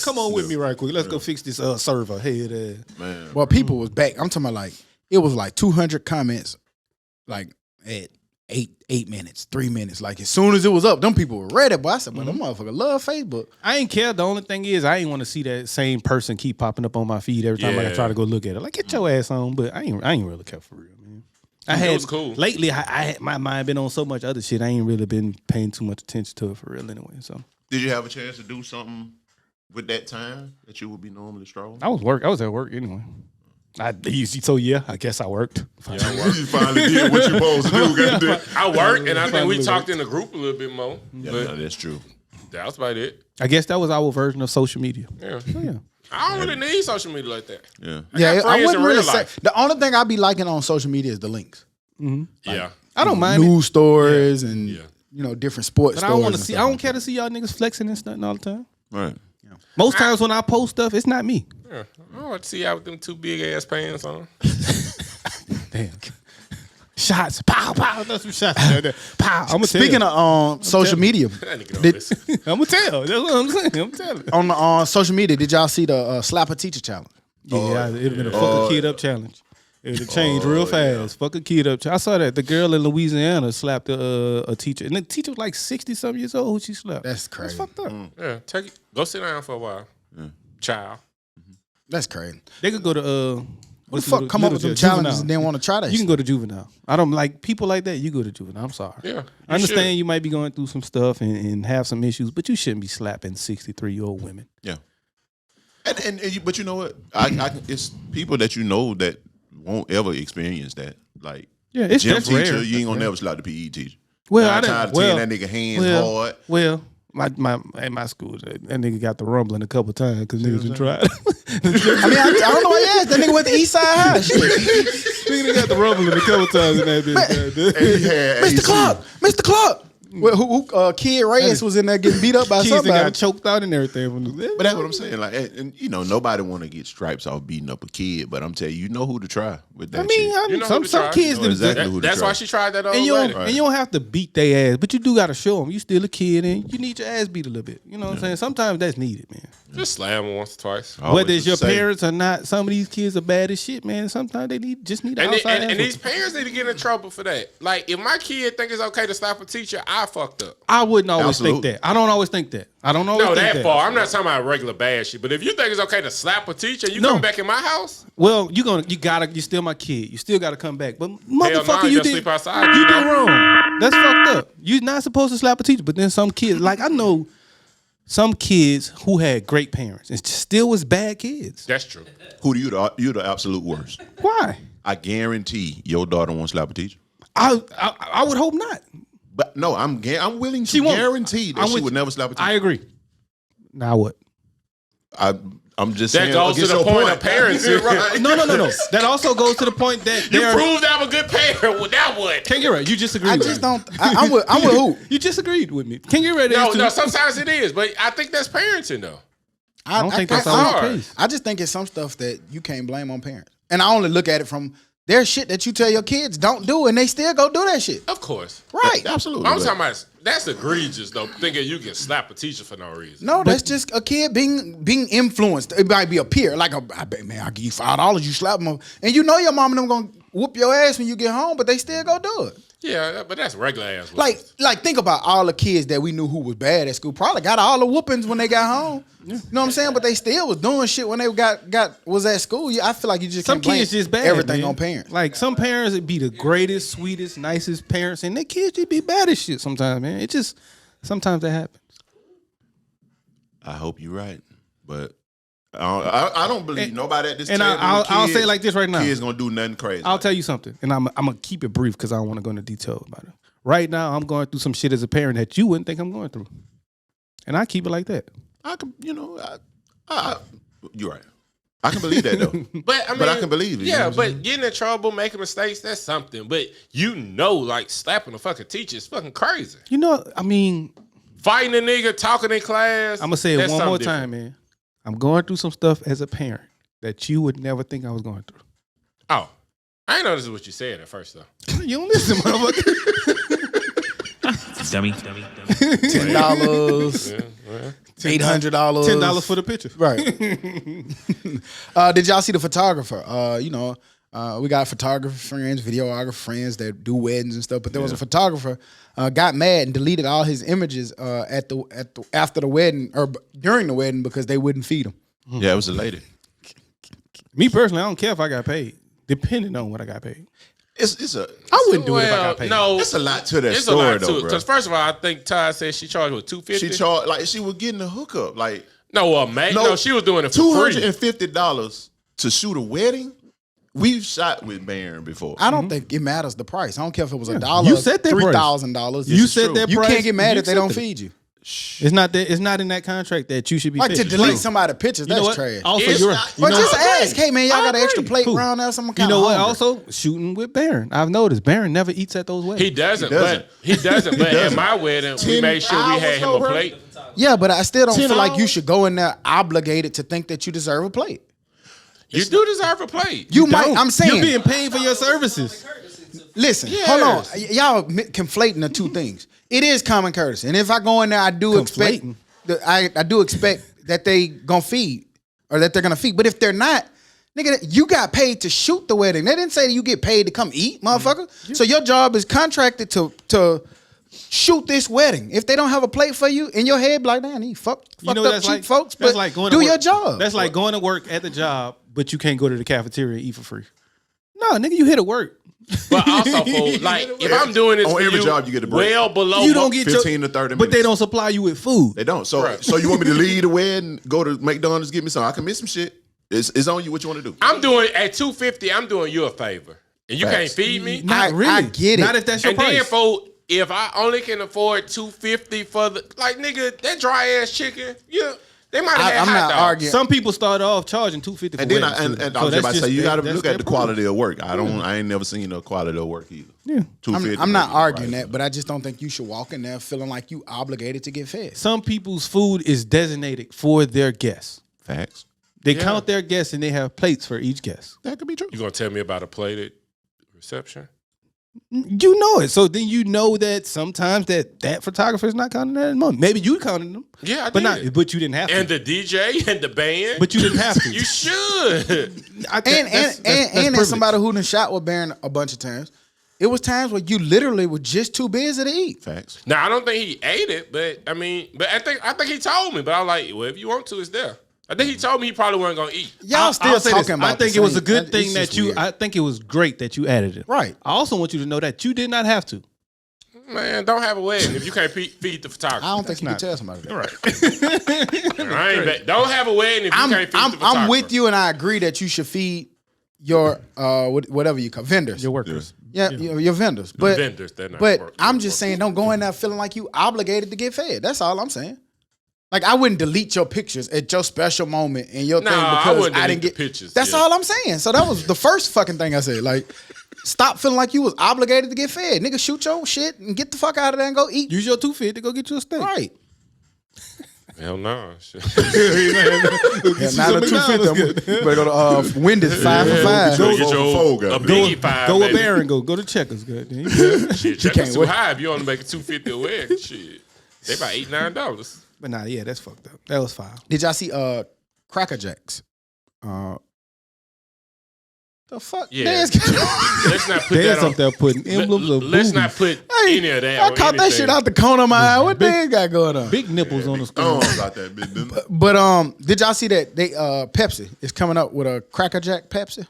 Come on with me right quick. Let's go fix this server. Head Man. Well, people was back. I'm talking about like, it was like 200 comments like at 8 minutes, 3 minutes. Like as soon as it was up, them people were ready. But I said, well, them motherfuckers love Facebook. I ain't care. The only thing is, I ain't want to see that same person keep popping up on my feed every time I try to go look at it. Like, get your ass on. But I ain't really care for real, man. It was cool. Lately, I had my mind been on so much other shit. I ain't really been paying too much attention to it for real anyway. So, Did you have a chance to do something with that time that you would be normally strolling? I was at work anyway. So yeah, I guess I worked. You finally did what you supposed to do. Goddamn. I worked, and I think we talked in the group a little bit more. Yeah, But that's true. that was about it. I guess that was our version of social media. Yeah. So, yeah. I don't really need social media like that. Yeah. Yeah, got I friends wouldn't in really real say. life. The only thing I be liking on social media is the links. Yeah. I don't mind it, News stories and different sports but I stories. don't want to and see. stuff I don't like care to see y'all niggas flexing and stunting all the time. Right. Most times when I post stuff, it's not me. Yeah. I don't want to see y'all with them 2 big ass pants on. Damn. Shots. Pow, pow. That's some shots. Pow. I'm Speaking of social media, That nigga don't Did- listen. I'm gonna tell. That's what I'm saying. I'm telling. on social media, did y'all see the slap a teacher challenge? Yeah, it'd have been a fuck a kid up challenge. It would have changed real fast. Fuck a kid up. I saw that the girl in Louisiana slapped a teacher, and the teacher was like 60-something years old. Who she slapped? That's crazy. That's fucked up. Yeah, go sit down for a while, child. That's crazy. They could go to What the fuck come up with some challenges and then want to try that? You can go to juvenile. I don't like people like that. You go to juvenile. I'm sorry. Yeah, I understand you might be going through some stuff and have some issues, but you shouldn't be slapping 63-year-old women. Yeah. But you know what? It's people that you know that won't ever experience that. Like, it's gym that's teacher, rare. you ain't gonna never slap the PE teacher. Well, Nine I didn't. times out of 10, that nigga hands hard. Well, at my school, that nigga got the rumbling a couple times because niggas been trying. I mean, I don't know why you asked. That nigga went to East Side High. Shit. Nigga got the rumbling a couple times in that bitch. Mr. Clark. Well, Kid Reyes was in there getting beat up by Kids somebody. got choked out and everything. But that's what I'm saying. Like, and you know, nobody want to get stripes off beating up a kid. But I'm telling you, you know who to try with that. I mean, shit. You know some who to try. kids You know do exactly who to That's try. why she tried that old and lady. you don't have to beat their ass, but you do got to show them you still a kid and you need your ass beat a little bit. You know what I'm saying? Sometimes that's needed, man. Just slam them once or twice. Always Whether it's the your same. parents or not, some of these kids are bad as shit, man. Sometimes they just need And, outside and ass these whooping. parents need to get in trouble for that. Like, if my kid think it's okay to slap a teacher, I fucked up. I wouldn't always Absolutely. think that. I don't always think that. I don't always No, think that that. far. I'm not talking about regular bad shit. But if you think it's okay to slap a teacher, you come back in my house. Well, you're still my kid. You still gotta come back. But motherfucker, you you did sleep outside. you did wrong. That's fucked up. You're not supposed to slap a teacher. But then some kids, like I know some kids who had great parents and still was bad kids. That's true. Who do you're the absolute worst. Why? I guarantee your daughter won't slap a teacher. I would hope not. But no, I'm willing She to won't. guarantee that I'm she with would you. never slap a teacher. I agree. Now what? I'm just That saying. goes to against the your point of parents. Right. No. That also goes to the point that You proved I'm a good parent with that one. Can't get right. You just agreed. I with just me. don't. I'm with who? You just agreed with me. Can't get ready. No, sometimes it is. But I think that's parenting, though. I don't think that's always the hard. case. I just think it's some stuff that you can't blame on parents. And I only look at it from there's shit that you tell your kids don't do, and they still go do that shit. Of course. Right. Absolutely. I'm talking about, that's egregious, though, thinking you can slap a teacher for no reason. No, that's just a kid being influenced. It might be a peer. Like, I bet, man, I'll give you $5. You slap them. And you know your mom and them going to whoop your ass when you get home, but they still go do it. Yeah, but that's regular ass whooping. Like think about all the kids that we knew who was bad at school. Probably got all the whoopings when they got home. You know what I'm saying? But they still was doing shit when they was at school. I feel like you just Some can't blame kids just bad. everything man. on parents. Like some parents would be the greatest, sweetest, nicest parents, and their kids just be bad as shit sometimes, man. It just sometimes that happens. I hope you're right, but I don't believe nobody at this and table. I'll say it like this right now. Kids gonna do nothing crazy. I'll tell you something, and I'm gonna keep it brief because I don't want to go into detail about it. Right now, I'm going through some shit as a parent that you wouldn't think I'm going through, and I keep it like that. I can, you're right. I can believe that though. But I can believe it. Yeah, you know what I'm but saying? getting in trouble, making mistakes, that's something. But like slapping a fucking teacher is fucking crazy. You know, I mean, Fighting a nigga, talking in class. I'm gonna say it that's one more something time, different. man. I'm going through some stuff as a parent that you would never think I was going through. Oh, I didn't know this is what you said at first though. You don't listen, motherfucker. Dummy. $10, $800, $10 for the picture. Right. Did y'all see the photographer? We got photographer friends, videographer friends that do weddings and stuff. But there was a photographer got mad and deleted all his images after the wedding or during the wedding because they wouldn't feed him. Yeah, it was a lady. Me personally, I don't care if I got paid, depending on what I got paid. I wouldn't do it if I got paid. No, It's a lot to that it's story a lot though, to it. bro. Because first of all, I think Todd said she charged with $250. She charged like she was getting a hookup, like No, she was doing it for free. $250 to shoot a wedding. We've shot with Baron before. I don't think it matters the price. I don't care if it was $1, You set that price. $3,000. You set that You price. can't get mad you if they don't accepted it. feed you. It's not in that contract that you should be Like to fixing. delete somebody's pictures, You know that's what? trash. Also, It's you're not- right. But know just what? ask, hey man, y'all got an extra plate Cool. around there? Someone You know what? Also, shooting with Baron. I've noticed Baron never eats at those weddings. He doesn't. doesn't. But at my wedding, we made sure we had him a hours, plate. Yeah, but I still don't 10 feel like you hours? should go in there obligated to think that you deserve a plate. You do deserve a plate. You might. Don't. I'm saying. You're being paid for your services. Listen, Yes. hold on. Y'all conflating the two things. It is common courtesy, and if I go in there, I do expect. Conflating. I do expect that they gonna feed or that they're gonna feed. But if they're not, Nigga, you got paid to shoot the wedding. They didn't say that you get paid to come eat, motherfucker. So your job is contracted to shoot this wedding. If they don't have a plate for you, in your head, be like, damn, these fucked up that's cheap like folks, that's but like going do to your work. job. That's like going to work at the job, but you can't go to the cafeteria and eat for free. No, nigga, you here to work. But also, for like, if I'm doing this On for every you, job, you get a break. well below. You don't get 15 to 30 minutes. but they don't supply you with food. They don't. So Right. so you want me to leave the wedding, go to McDonald's, get me some? I can miss some shit. It's on you what you want to do. I'm doing at $250. I'm doing you a favor, and you Facts. can't feed me. Not really. I get it. Not if that's your And price. then for if I only can afford $250 for the like nigga that dry ass chicken, they might have had I'm hot not dogs. arguing. Some people start off charging $250 for And then weddings, too. I So was that's about to say you got to that's look their at the problem. quality of work. I ain't never seen the quality of work either. Yeah. $250 I'm not for the arguing price. that, but I just don't think you should walk in there feeling like you obligated to get fed. Some people's food is designated for their guests. Facts. They count their guests and they have plates for each guest. That could be true. You gonna tell me about a plated reception? You know it. So then you know that sometimes that photographer is not counting that money. Maybe you counted them. Yeah, I but did. but you didn't have to. And the DJ and the band. But you didn't have to. You should. And as somebody who done shot with Baron a bunch of times, it was times where you literally were just too busy to eat. Facts. Now I don't think he ate it, but I mean, but I think he told me. But I was like, well, if you want to, it's there. I think he told me he probably wasn't gonna eat. Y'all still I'll say this. talking about I think the it was a same- good it's thing just that you. weird. I think it was great that you added it. Right. I also want you to know that you did not have to. Man, don't have a wedding if you can't feed the photographer. I don't think you can tell somebody that. Don't have a wedding if you can't feed the photographer. I'm with you, and I agree that you should feed your whatever you call vendors. Your workers. Yeah, your vendors. But vendors, they're not But work- I'm just saying, don't go in there feeling like you obligated to get fed. That's all I'm saying. Like I wouldn't delete your pictures at your special moment and your Nah, thing I because wouldn't I delete didn't the get pictures, That's yeah. all I'm saying. So that was the first fucking thing I said. Like, stop feeling like you was obligated to get fed. Nigga, shoot your shit and get the fuck out of there and go eat. Use your $250 to go get you a steak. Right. Hell no. Shit. Yeah, now the 250. You better go to Wendy's 5 for 5. Go Go get for your four, guy. a biggie five. Go with baby. Baron. Go to Checkers. Good. Shit, check can't is too wait. high if you only make it $250 a wedding. Shit, they about $8-9. But nah, yeah, that's fucked up. That was foul. Did y'all see Cracker Jacks? The fuck? Yeah. Dance- Let's not put Dance that on. up there putting emblems of Let's boobies. not put Hey, any of that. I on caught that anything. shit out the corner of my eye. What they got going on? Big nipples on the screen. Oh, about that bit. didn't it? But did y'all see that they Pepsi is coming up with a Cracker Jack Pepsi?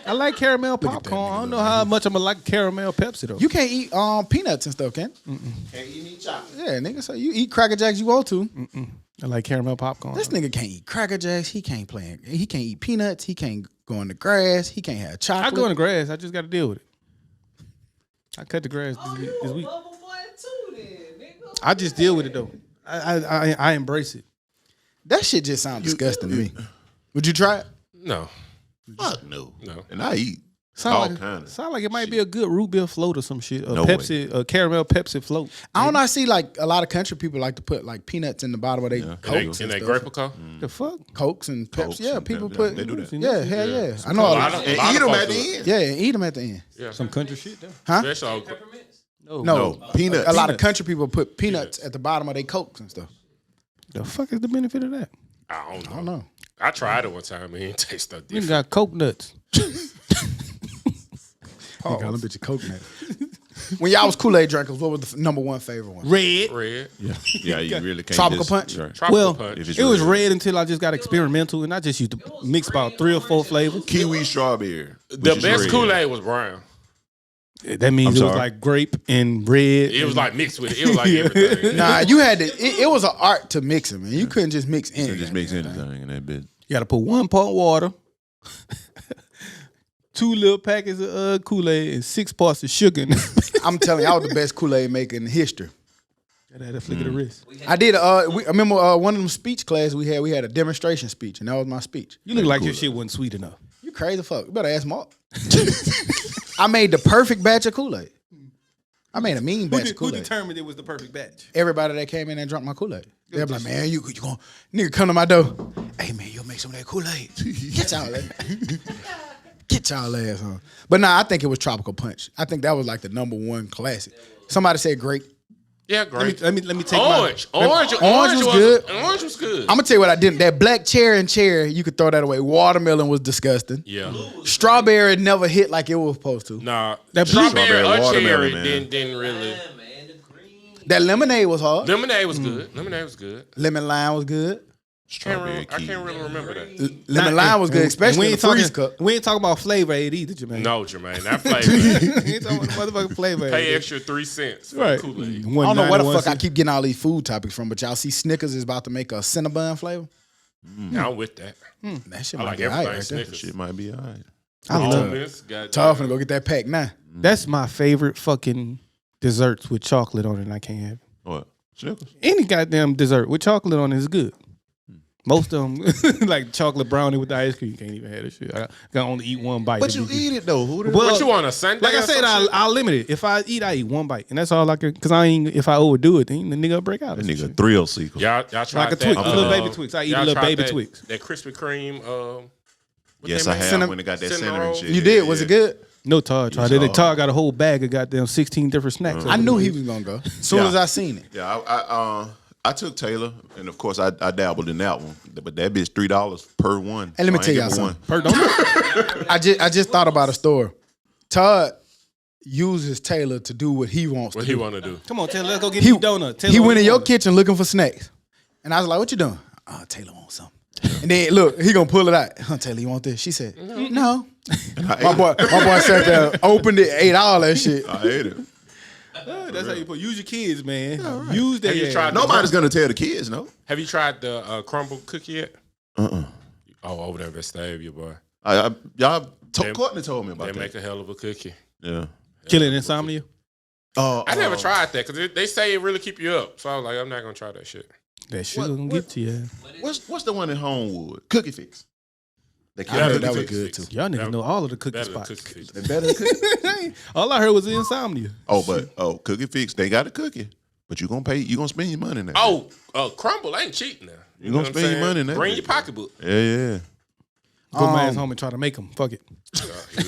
I like caramel popcorn. I don't know how much I'm gonna like caramel Pepsi though. You can't eat peanuts and stuff, can? Can't eat any chocolate. Yeah, nigga. So you eat Cracker Jacks you want to. I like caramel popcorn. This nigga can't eat Cracker Jacks. He can't play. He can't eat peanuts. He can't go in the grass. He can't have chocolate. I go in the grass. I just got to deal with it. I cut the grass this week. I just deal with it though. I embrace it. That shit just sounds disgusting to me. Would you try it? No. Fuck no. No. And I eat all kinds. Sound like it might be a good root beer float or some shit. A No Pepsi, a caramel Pepsi float. I don't know. I see like a lot of country people like to put like peanuts in the bottom of their In cokes that and stuff. grape co? The fuck? Cokes and Pepsi. Cokes Yeah, and people Pepsi. put. They do that. Yeah, hell yeah. I know. A lot of And eat them folks at the do it. end. Yeah, and eat them at the end. Yeah. Some country shit though. Huh? Especially No, No, peanuts. A lot of country people put peanuts at the bottom of their cokes and stuff. The fuck is the benefit of that? I don't know. I don't know. I tried it one time and it didn't taste no We different. got coconuts. You got them bitch of coconut. When y'all was Kool-Aid drinkers, what was the number one favorite one? Red. Red. Yeah, you really can't. Tropical just, punch? Right. Tropical Well, punch. If it's it was red. red until I just got experimental, and I just used to mix about 3 or 4 flavors. Kiwi strawberry. The which is best red. Kool-Aid was brown. That means I'm it was sorry. like grape and red. It was like mixed with it. It was like everything. Nah, you had to. It was an art to mix them, man. You couldn't just mix So anything. just mix anything in that bit. You got to put 1 part water, 2 little packets of Kool-Aid, and 6 parts of sugar. In it. I'm telling you, I was the best Kool-Aid maker in history. Gotta have a flick of the wrist. I did. I remember one of them speech classes we had. We had a demonstration speech, and that was my speech. You look like your shit wasn't sweet enough. You crazy fuck. You better ask Mark. I made the perfect batch of Kool-Aid. I made a mean batch of Who Kool-Aid. determined it was the perfect batch? Everybody that came in and drank my Kool-Aid. They're like, man, you gonna nigga come to my door. Hey man, you'll make some of that Kool-Aid. Get y'all ass. Get y'all ass on. But nah, I think it was Tropical Punch. I think that was like the number one classic. Somebody said grape. Yeah, great. Let me take Orange was good. Orange was good. I'm gonna tell you what I didn't. That black cherry and cherry, you could throw that away. Watermelon was disgusting. Yeah. Strawberry never hit like it was supposed to. Nah, That strawberry blue- or watermelon, cherry man. didn't really. That lemonade was hard. Lemonade was good. Lemonade was good. Lemon lime was good. Strawberry I can't really remember that. Lemon lime was good, especially in the freeze cup. We ain't talking about Flavor Aid either, Jermaine. No, Jermaine, that flavor. We ain't talking about motherfucking Flavor Aid. Pay extra 3 cents for Right. Kool-Aid. I don't know where the fuck I keep getting all these food topics from, but y'all see Snickers is about to make a Cinnabon flavor. I'm with that. That shit I might like be all right everything right there. Snickers. Shit might be all right. I love it. Almonds, got Tough finna go get that pack now. That's my favorite fucking desserts with chocolate on it, and I can't have it. What? Snickers? Any goddamn dessert with chocolate on it is good. Most of them, like chocolate brownie with the ice cream, you can't even have this shit. I can only eat one bite. But you eat it though. Who the Well, What you want, a Sunday? Like I or said, some shit? I'll limit it. If I eat one bite, and that's all I can. Because I ain't. If I overdo it, then the nigga will break out. That or some nigga shit. thrill seeker. Y'all tried Like a that, Twix, a little baby Twix. I eat a y'all little tried baby that, Twix. That Krispy Kreme. What Yes, they I make? have Cinnamon- when they got that cinnamon cinnamon roll? shit. You did? Was it good? No, Todd tried it. Todd got a whole bag of goddamn 16 different snacks. I knew he was gonna go. As soon Yeah. as I seen it. Yeah, I took Taylor, and of course I dabbled in that one, but that bitch $3 per one. Hey, let me So I tell ain't y'all getting something. I just thought about a story. Todd uses Taylor to do what he wants What to he do. want to do? Come on, Taylor, let's go get He, me a donut. Taylor, he what went in you your want? kitchen looking for snacks. And I was like, what you doing? Oh, Taylor wants something. And then look, he gonna pull it out. Huh, Taylor, you want this? She said, no. My boy sat there, opened it, ate all that shit. I ate it. That's how you put. Use your kids, man. Use their. Have you tried Nobody's gonna tell the kids, no. Have you tried the crumble cookie yet? Oh, over there at Vestavia, boy. Courtney told me They about make that. a hell of a cookie. Yeah. Killing insomnia. I never tried that because they say it really keep you up. So I was like, I'm not gonna try that shit. That shit gonna get to you. What's the one in Homewood? Cookie Fix. They I heard that was Cookie good Fix. too. Y'all niggas know all of the cookie Better than spots. Cookie Fix. They better than Cookie. All I heard was insomnia. Cookie Fix. They got a cookie, but you gonna spend your money now. Crumble ain't cheap now. You gonna know what spend I'm your money saying? now. Bring your pocketbook. Yeah. Go my ass home and try to make them. Fuck it.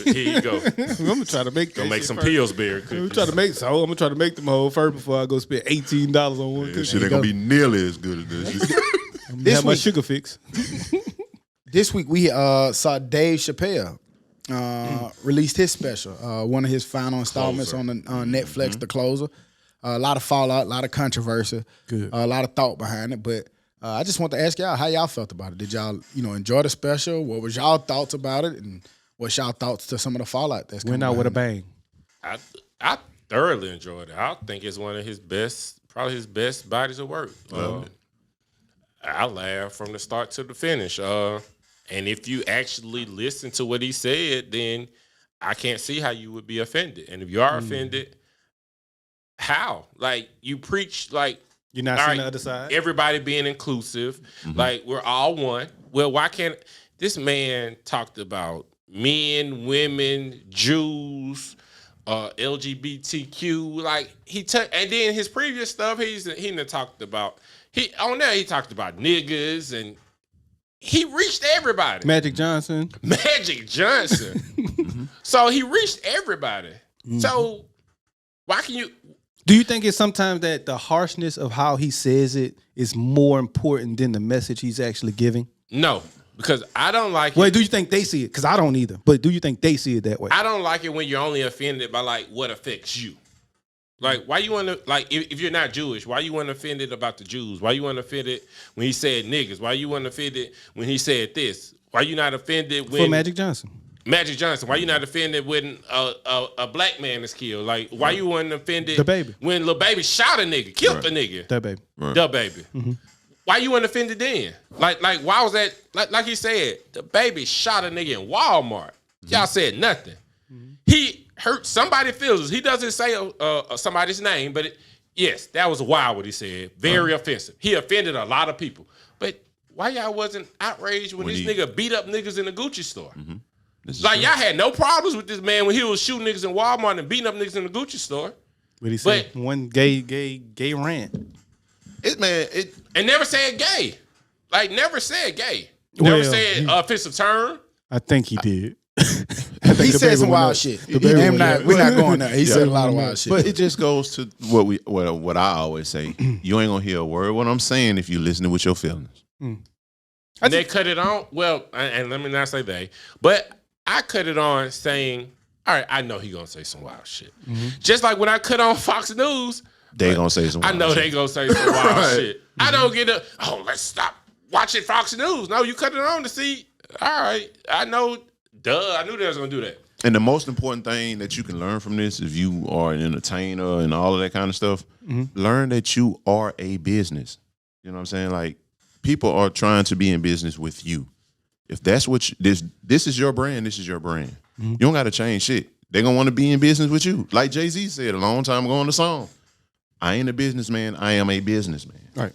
Here you go. I'm gonna try to make. Go that make shit some first. Pillsbury I'm cookies. trying to make so. I'm gonna try to make them whole first before I go spend $18 on one That cookie. shit ain't gonna be nearly as good as this. I'm This have my week- sugar fix. This week we saw Dave Chappelle released his special, one of his final installments on Netflix, The Closer. A lot of fallout, a lot of controversy, a lot of thought behind it. But I just want to ask y'all how y'all felt about it. Did y'all, enjoy the special? What was y'all thoughts about it? And what's y'all thoughts to some of the fallout that's coming Went out with a behind bang. I thoroughly enjoyed it. I think it's one of his best, probably his best bodies of work. I laughed from the start to the finish. And if you actually listen to what he said, then I can't see how you would be offended. And if you are offended, how? Like, you preach, like, You're not all seeing right, the other side. everybody being inclusive, like we're all one. Well, why can't this man talked about men, women, Jews, LGBTQ? Like and then his previous stuff, he done talked about he talked about niggas and he reached everybody. Magic Johnson. Magic Johnson. So he reached everybody. So why can you? Do you think it's sometimes that the harshness of how he says it is more important than the message he's actually giving? No, because I don't like Wait, it. do you think they see it? Because I don't either. But do you think they see it that way? I don't like it when you're only offended by like what affects you. Like, why you want to, like, if you're not Jewish, why you want offended about the Jews? Why you want offended when he said niggas? Why you want offended when he said this? Why you not offended when For Magic Johnson. Magic Johnson? Why you not offended when a black man is killed? Like, why you wasn't offended The baby. when Lil Baby shot a nigga, killed a nigga? That baby. The baby. Why you wasn't offended then? Like why was that? Like he said, the baby shot a nigga in Walmart. Y'all said nothing. He hurt somebody's feelings. He doesn't say somebody's name, but yes, that was wild what he said. Very offensive. He offended a lot of people. But why y'all wasn't outraged when this nigga beat up niggas in the Gucci store? Like, y'all had no problems with this man when he was shooting niggas in Walmart and beating up niggas in the Gucci store. What he said? But- One gay rant. And never said gay. Like, never said gay. Never Well, said offensive term. I think he did. I He think the said baby some one wild up. shit. The baby We're one up. not going there. He said a lot of wild shit. But it just goes to what I always say. You ain't gonna hear a word what I'm saying if you listening with your feelings. And they cut it on. Well, and let me not say they, but I cut it on saying, all right, I know he gonna say some wild shit. Just like when I cut on Fox News, They gonna say some. I know they gonna say some wild Right. shit. I don't get a, oh, let's stop watching Fox News. No, you cut it on to see, all right, I know, I knew they was gonna do that. And the most important thing that you can learn from this, if you are an entertainer and all of that kind of stuff, learn that you are a business. You know what I'm saying? Like, people are trying to be in business with you. If that's what this is your brand, this is your brand. You don't got to change shit. They're gonna want to be in business with you. Like Jay-Z said a long time ago on the song, I ain't a businessman, I am a businessman. Right.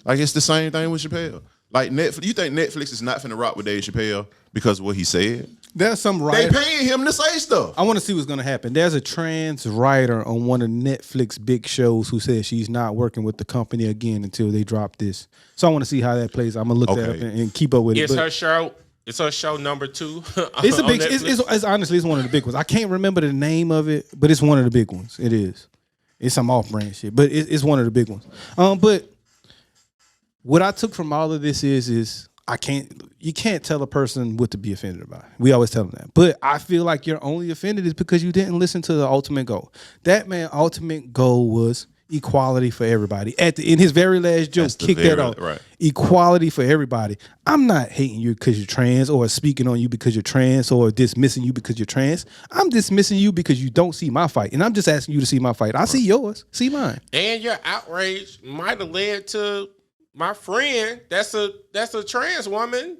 Like, it's the same thing with Chappelle. Like, Netflix, you think Netflix is not finna rock with Dave Chappelle because of what he said? There's some They writer. paying him to say stuff. I want to see what's going to happen. There's a trans writer on one of Netflix big shows who says she's not working with the company again until they drop this. So I want to see how that plays. I'm gonna look that up Okay. and keep up with it. It's But her show. It's her show number 2. it's a on big. Netflix. It's honestly, it's one of the big ones. I can't remember the name of it, but it's one of the big ones. It is. It's some off-brand shit, but it's one of the big ones. But what I took from all of this is you can't tell a person what to be offended about. We always tell them that. But I feel like you're only offended is because you didn't listen to the ultimate goal. That man, ultimate goal was equality for everybody. In his very last joke, That's the kicked that very- off. right. Equality for everybody. I'm not hating you because you're trans or speaking on you because you're trans or dismissing you because you're trans. I'm dismissing you because you don't see my fight. And I'm just asking you to see my fight. I see yours. See mine. And your outrage might have led to my friend that's a trans woman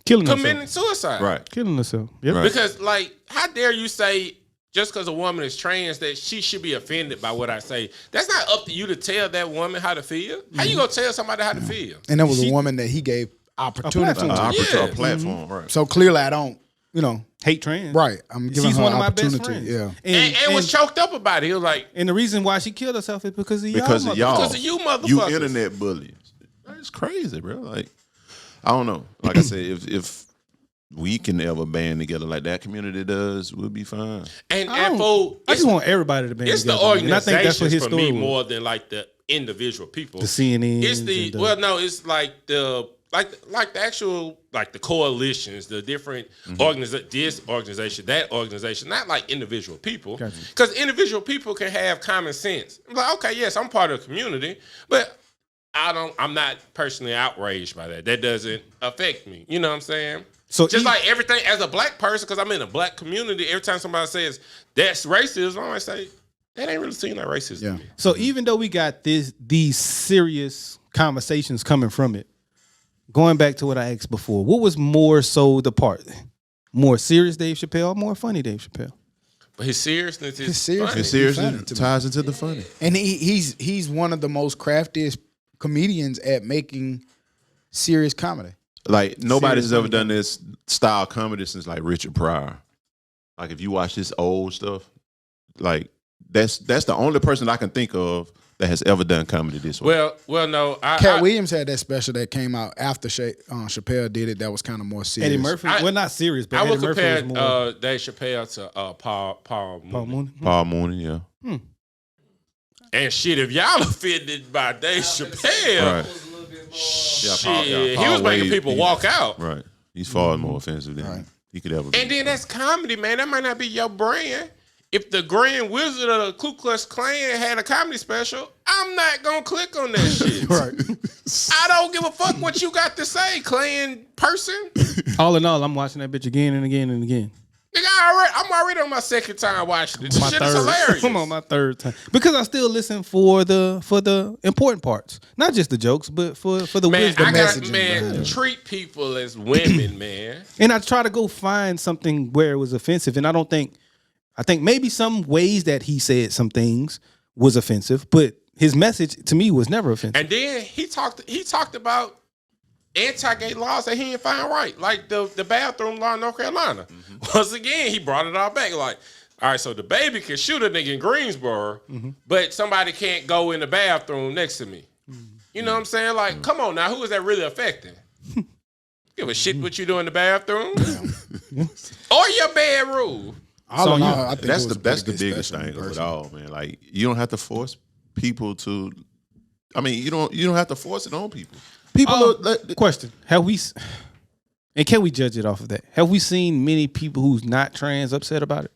Killing committing herself. suicide. Right. Killing herself. Yep. Right. Because, like, how dare you say just because a woman is trans that she should be offended by what I say? That's not up to you to tell that woman how to feel. How you gonna tell somebody how to feel? And that was a woman that he gave opportunity platform. to. Yeah. A platform, right? So clearly I don't, Hate trans. right. I'm giving She's her one of my best opportunity. friends. Yeah. And was choked up about it. He was like, And the reason why she killed herself is because of Because y'all. of y'all. because of you motherfuckers. You internet bullies. That's crazy, bro. Like, I don't know. Like I said, if we can ever band together like that community does, we'll be fine. and I for just want everybody to be it's the together. And I organizations think that's what his for story me was. more than like the individual people. The CNN. It's the it's like the the actual like the coalitions, the different this organization, that organization, not like individual people. Because individual people can have common sense. I'm like, okay, yes, I'm part of the community, but I'm not personally outraged by that. That doesn't affect me. You know what I'm saying? So just like everything as a black person, because I'm in a black community, every time somebody says that's racism, I might say, that ain't really seem like racism to me. So even though we got these serious conversations coming from it, going back to what I asked before, what was more so the part? More serious Dave Chappelle, or more funny Dave Chappelle? But his seriousness is His seriousness. funny. It seriously funny to me. ties into the funny. And he's one of the most craftiest comedians at making serious comedy. Like, nobody's Seriously. ever done this style comedy since like Richard Pryor. Like, if you watch this old stuff, like that's the only person I can think of that has ever done comedy this way. Well, no. Cat Williams had that special that came out after Chappelle did it. That was kind of more serious. Eddie Murphy, well, not serious, but I Eddie would Murphy compare was more. Dave Chappelle to Paul Paul Mooney. Mooney. Paul Mooney, yeah. And shit, if y'all offended by Dave Chappelle, Right. shit, Paul he was making Wade, people walk out. Right. He's far more offensive than he could ever be. And then that's comedy, man. That might not be your brand. If the Grand Wizard of the Ku Klux Klan had a comedy special, I'm not gonna click on that shit. Right. I don't give a fuck what you got to say, Klan person. All in all, I'm watching that bitch again and again and again. Nigga, I'm already on my second time watching it. This My shit is third. hilarious. I'm on my third time because I still listen for the important parts, not just the jokes, but for the Man, wisdom. I got messaging, treat people as women, man. And I try to go find something where it was offensive, and I think maybe some ways that he said some things was offensive, but his message to me was never offensive. And then he talked about anti-gay laws that he didn't find right, like the bathroom law in North Carolina. Once again, he brought it all back. Like, all right, so the baby can shoot a nigga in Greensboro, but somebody can't go in the bathroom next to me. You know what I'm saying? Like, come on now, who is that really affecting? Give a shit what you do in the bathroom or your bedroom. All in all, I think That's it was the a that's pretty the good biggest special thing of it person. all, man. Like you don't have to force people to. I mean, you don't have to force it on people. People are Question: have we? And can we judge it off of that? Have we seen many people who's not trans upset about it,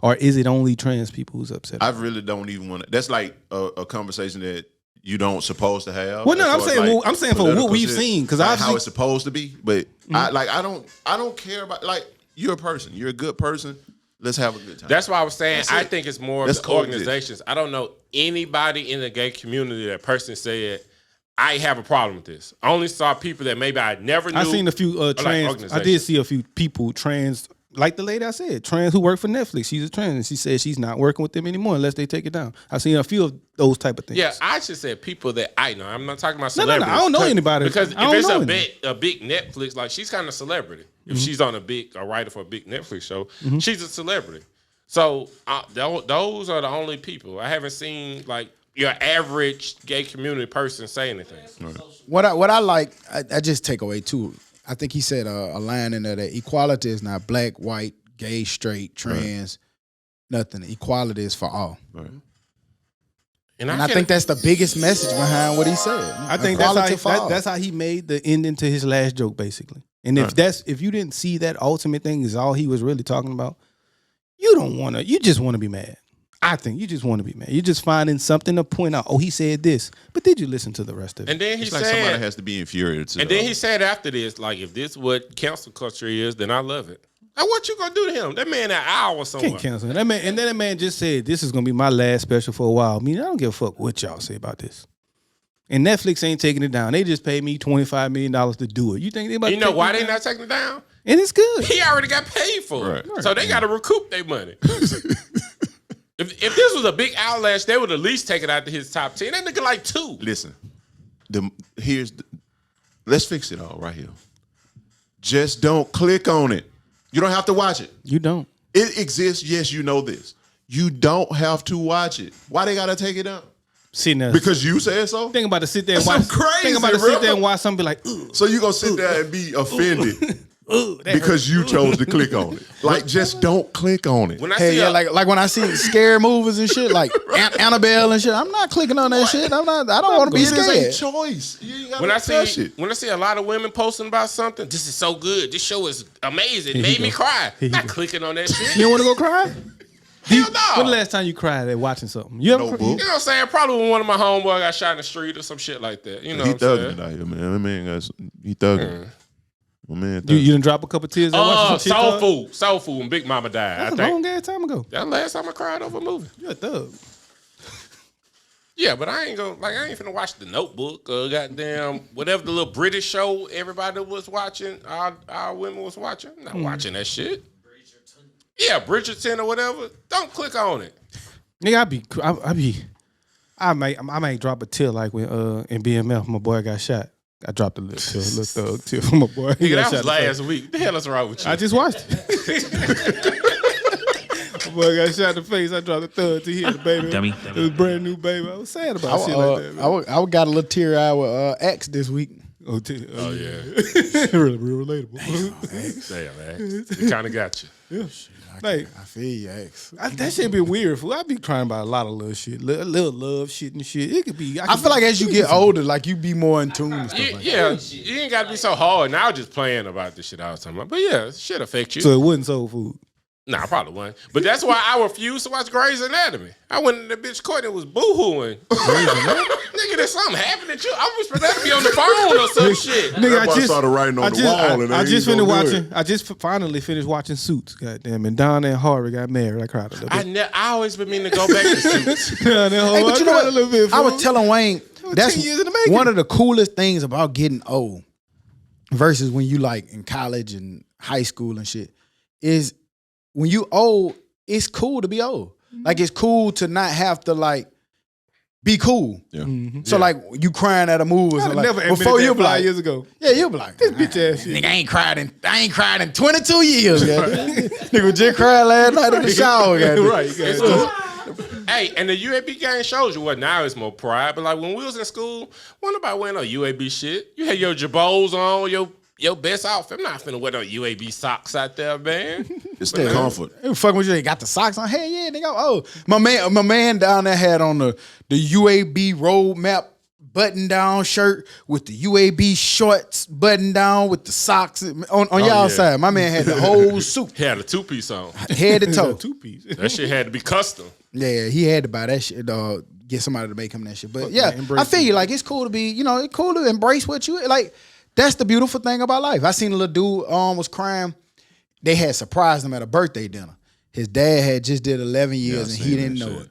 or is it only trans people who's upset? I really don't even want to. That's like a conversation that you don't supposed to have. Well, no, as I'm far as, saying, like, I'm saying for what political we've shit, seen, because like obviously how it's supposed to be. But I don't care about like you're a person. You're a good person. Let's have a good time. That's why I was saying That's I it. think it's more Let's of the coexist. organizations. I don't know anybody in the gay community that person said, I have a problem with this. I only saw people that maybe I never knew. I seen a few like trans. I organizations. did see a few people trans, like the lady I said, trans who work for Netflix. She's a trans, and she said she's not working with them anymore unless they take it down. I seen a few of those type of things. Yeah, I should say people that I know. I'm not talking about No, celebrities. I don't know anybody. Because I don't if it's know a big Netflix, like she's kind of celebrity. If she's on a writer for a big Netflix show, she's a celebrity. So those are the only people. I haven't seen like your average gay community person say anything. What I like, I just take away too. I think he said a line in there that equality is not black, white, gay, straight, trans, nothing. Equality is for all. Right. And I think that's the biggest message behind what he said. I think that's how he made the ending to his last joke, basically. And if you didn't see that ultimate thing is all he was really talking about, you just want to be mad. I think you just want to be mad. You're just finding something to point out. Oh, he said this, but did you listen to the rest of it? And then he It's said, like somebody has to be infuriated. and then he said after this, like, if this what cancel culture is, then I love it. Like, what you gonna do to him? That man an hour somewhere. Can't cancel that man. And then that man just said, "This is gonna be my last special for a while." I mean, I don't give a fuck what y'all say about this. And Netflix ain't taking it down. They just paid me $25 million to do it. You think anybody? You know why they not taking it down? And it's good. He already got paid for it, Right. so they got to recoup their money. If this was a big outlash, they would at least take it out to his top 10. That nigga like 2. Listen, let's fix it all right here. Just don't click on it. You don't have to watch it. You don't. It exists. Yes, you know this. You don't have to watch it. Why they gotta take it down? Sitting there. Because you said so? Think about to sit there and That's watch. so crazy, Think about to bro. sit there and watch something be like, ugh, So you gonna sit there and be offended ugh, that because you chose to click on it. Like, just don't click on it. When I Hey, see yeah, a- like when I see scary movies and shit, like Annabelle and shit, I'm not clicking on that shit. I don't want to be It is a scared. choice. You ain't gotta when I touch see it. when I see a lot of women posting about something, this is so good. This show is amazing. It made me cry. Not clicking on that shit. You don't want to go cry? Hell no. When the last time you cried at watching something? You ever? No, cry? boo. You know what I'm saying? Probably when one of my homeboys got shot in the street or some shit like that. You know He what I'm saying? thugging it out here, man. That man he thugging. My man You thugging. didn't drop a couple tears at watching some shit? Soul Food when Big Mama died. That's I a long think ass time ago. that last time I cried over a movie. You're a thug. Yeah, but I ain't finna watch The Notebook or goddamn whatever the little British show everybody was watching. Our women was watching. I'm not watching that shit. Yeah, Bridgerton or whatever. Don't click on it. Nigga, I might drop a tear like when in BMF my boy got shot. I dropped a little thug tear from my boy. He Nigga, got that was shot in the last week. The hell is wrong with you? I just watched it. My boy got shot in the face. I dropped a thug to hear the baby. Dummy. It was a brand new baby. I was sad about shit like that. Man. I got a little tear eye with X this week. Oh yeah. real relatable. Damn, man. We kind of got you. Like, I feel you, X. that shit be weird. Fool. I be crying about a lot of little shit, little love shit and shit. It could be. I feel like as you get older, like you be more in tune and stuff like that. Yeah, you ain't got to be so hard. Now I was just playing about this shit I was talking about. But yeah, shit affect you. So it wasn't soul food. Nah, I probably wasn't. But that's why I refused to watch Grey's Anatomy. I went in the bitch court and was boo-hooing. Nigga, there's something happening to you. I was supposed to be on the phone or some shit. Nigga, That boy started writing on the wall and I they just ain't finished gonna do watching. I just finally finished watching Suits. Goddamn, and Donna and Harvey got married. I cried a little bit. I always been meaning to go back to Suits. Hey, but you know what? I was telling Wayne, that's 10 years in the making. one of the coolest things about getting old versus when you like in college and high school and shit is when you old, it's cool to be old. Like it's cool to not have to like be cool. Yeah. So like you crying at a movie, I or like, never admitted before that you be 5 like, years ago. yeah, you'll be like, This bitch ass shit. nigga, I ain't cried in 22 years. Nigga just cried last night in the shower. Right. It's cool. Hey, and the UAB game shows you what now is more pride. But like when we was in school, wasn't nobody wearing no UAB shit. You had your jabos on, your your best outfit. I'm not finna wear no UAB socks out there, man. It's the comfort. They fucking with you. They got the socks on. Hey, yeah, they go. Oh, my man down there had on the UAB roadmap button down shirt with the UAB shorts button down with the socks on y'all side. My man had the whole suit. He had a 2-piece on. Head to toe. 2-piece. That shit had to be custom. Yeah, he had to buy that shit, dog. Get somebody to make him that shit. But yeah, embrace I feel you. Like, it's cool to be, it's cool to embrace what you like. That's the beautiful thing about life. I seen a little dude was crying. They had surprised him at a birthday dinner. His dad had just did 11 years and he didn't know it.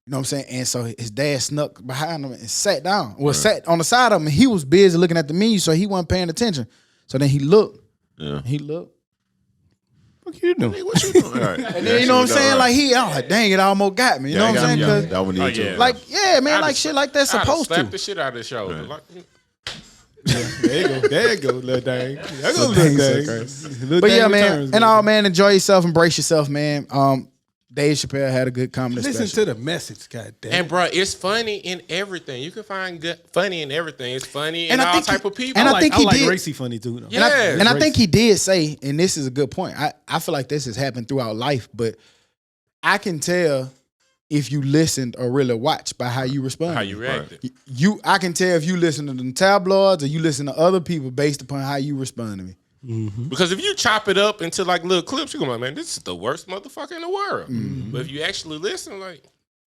You know what I'm saying? And so his dad snuck behind him and sat down. Well, sat on the side of him, and he was busy looking at the menu, so he wasn't paying attention. So then he looked. Yeah. He looked. What you doing? What you doing? All right. And then, you know what I'm saying? Like, I'm like, dang, it almost got me. You know what I'm saying? 'Cause, That one need yeah. like, yeah, man, I'd like have- shit like that's I'd have supposed slapped to. the shit out of his shoulder. Right. Like, There you go, little dang. There go little dang. But yeah, man, and all, man, enjoy yourself, embrace yourself, man. Dave Chappelle had a good comedy Listen special. to the message, goddamn. and bro, it's funny in everything. You can find good funny in everything. It's funny in And I all think type he- of people. and I think he like did. racy funny too. Though. Yeah. And I think he did say, and this is a good point. I feel like this has happened throughout life, but I can tell if you listened or really watched by how you respond. how you reacted. I can tell if you listen to them tabloids or you listen to other people based upon how you respond to me. Because if you chop it up into like little clips, you're gonna be like, man, this is the worst motherfucker in the world. But if you actually listen, like,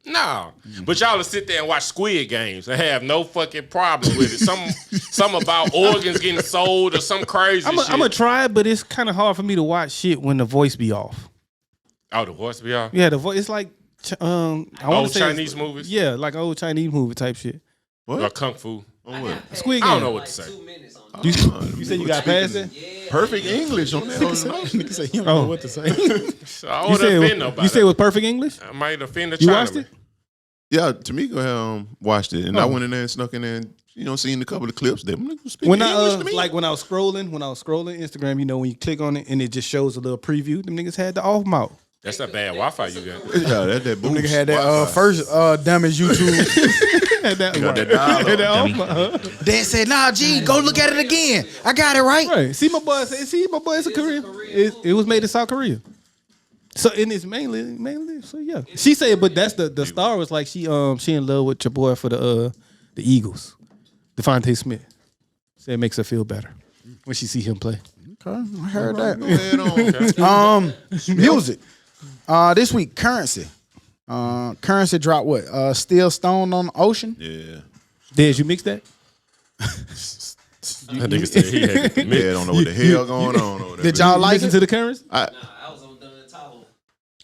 no. But y'all will sit there and watch Squid Games and have no fucking problem with it. Some about organs getting sold or some crazy shit. I'm gonna try it, but it's kind of hard for me to watch shit when the voice be off. Oh, the voice be off? Yeah, the voice. It's like I want Old to say Chinese movies? Yeah, like old Chinese movie type shit. Or Kung Fu. On what? Squid I Game. don't know what to say. 2 minutes on You said you got past it. Perfect English on that. Nigga say you don't know what to say. So I You would said offend nobody. you said it was perfect English. I might offend the You Chinaman. watched it? Yeah, Tamika watched it, and I went in there and snuck in there and seen a couple of clips. Them niggas speaking When English I to me. like when I was scrolling Instagram, when you click on it and it just shows a little preview, them niggas had the off mouth. That's that bad Wi-Fi you got. yeah, that boost. Nigga had that Wi-Fi. first Dummies YouTube. Had that, Got that right. dialogue. Had that off Dummy. mouth. Then said, nah, G, go look at it again. I got it right. Right. See my boy. It's a Korean. It was made in South Korea. So and it's mainly. So yeah. She said, but that's the star was like she in love with your boy for the Eagles, Devontae Smith. Said it makes her feel better when she see him play. Okay, I heard that. Go ahead on. Music. This week, Currency. Currency dropped what? Still Stone on the Ocean. Yeah. Did you mix that? That nigga said he had to Yeah, I don't know what the hell going on over there. Did y'all like Listen it? to the currency? I was on the Tahoe.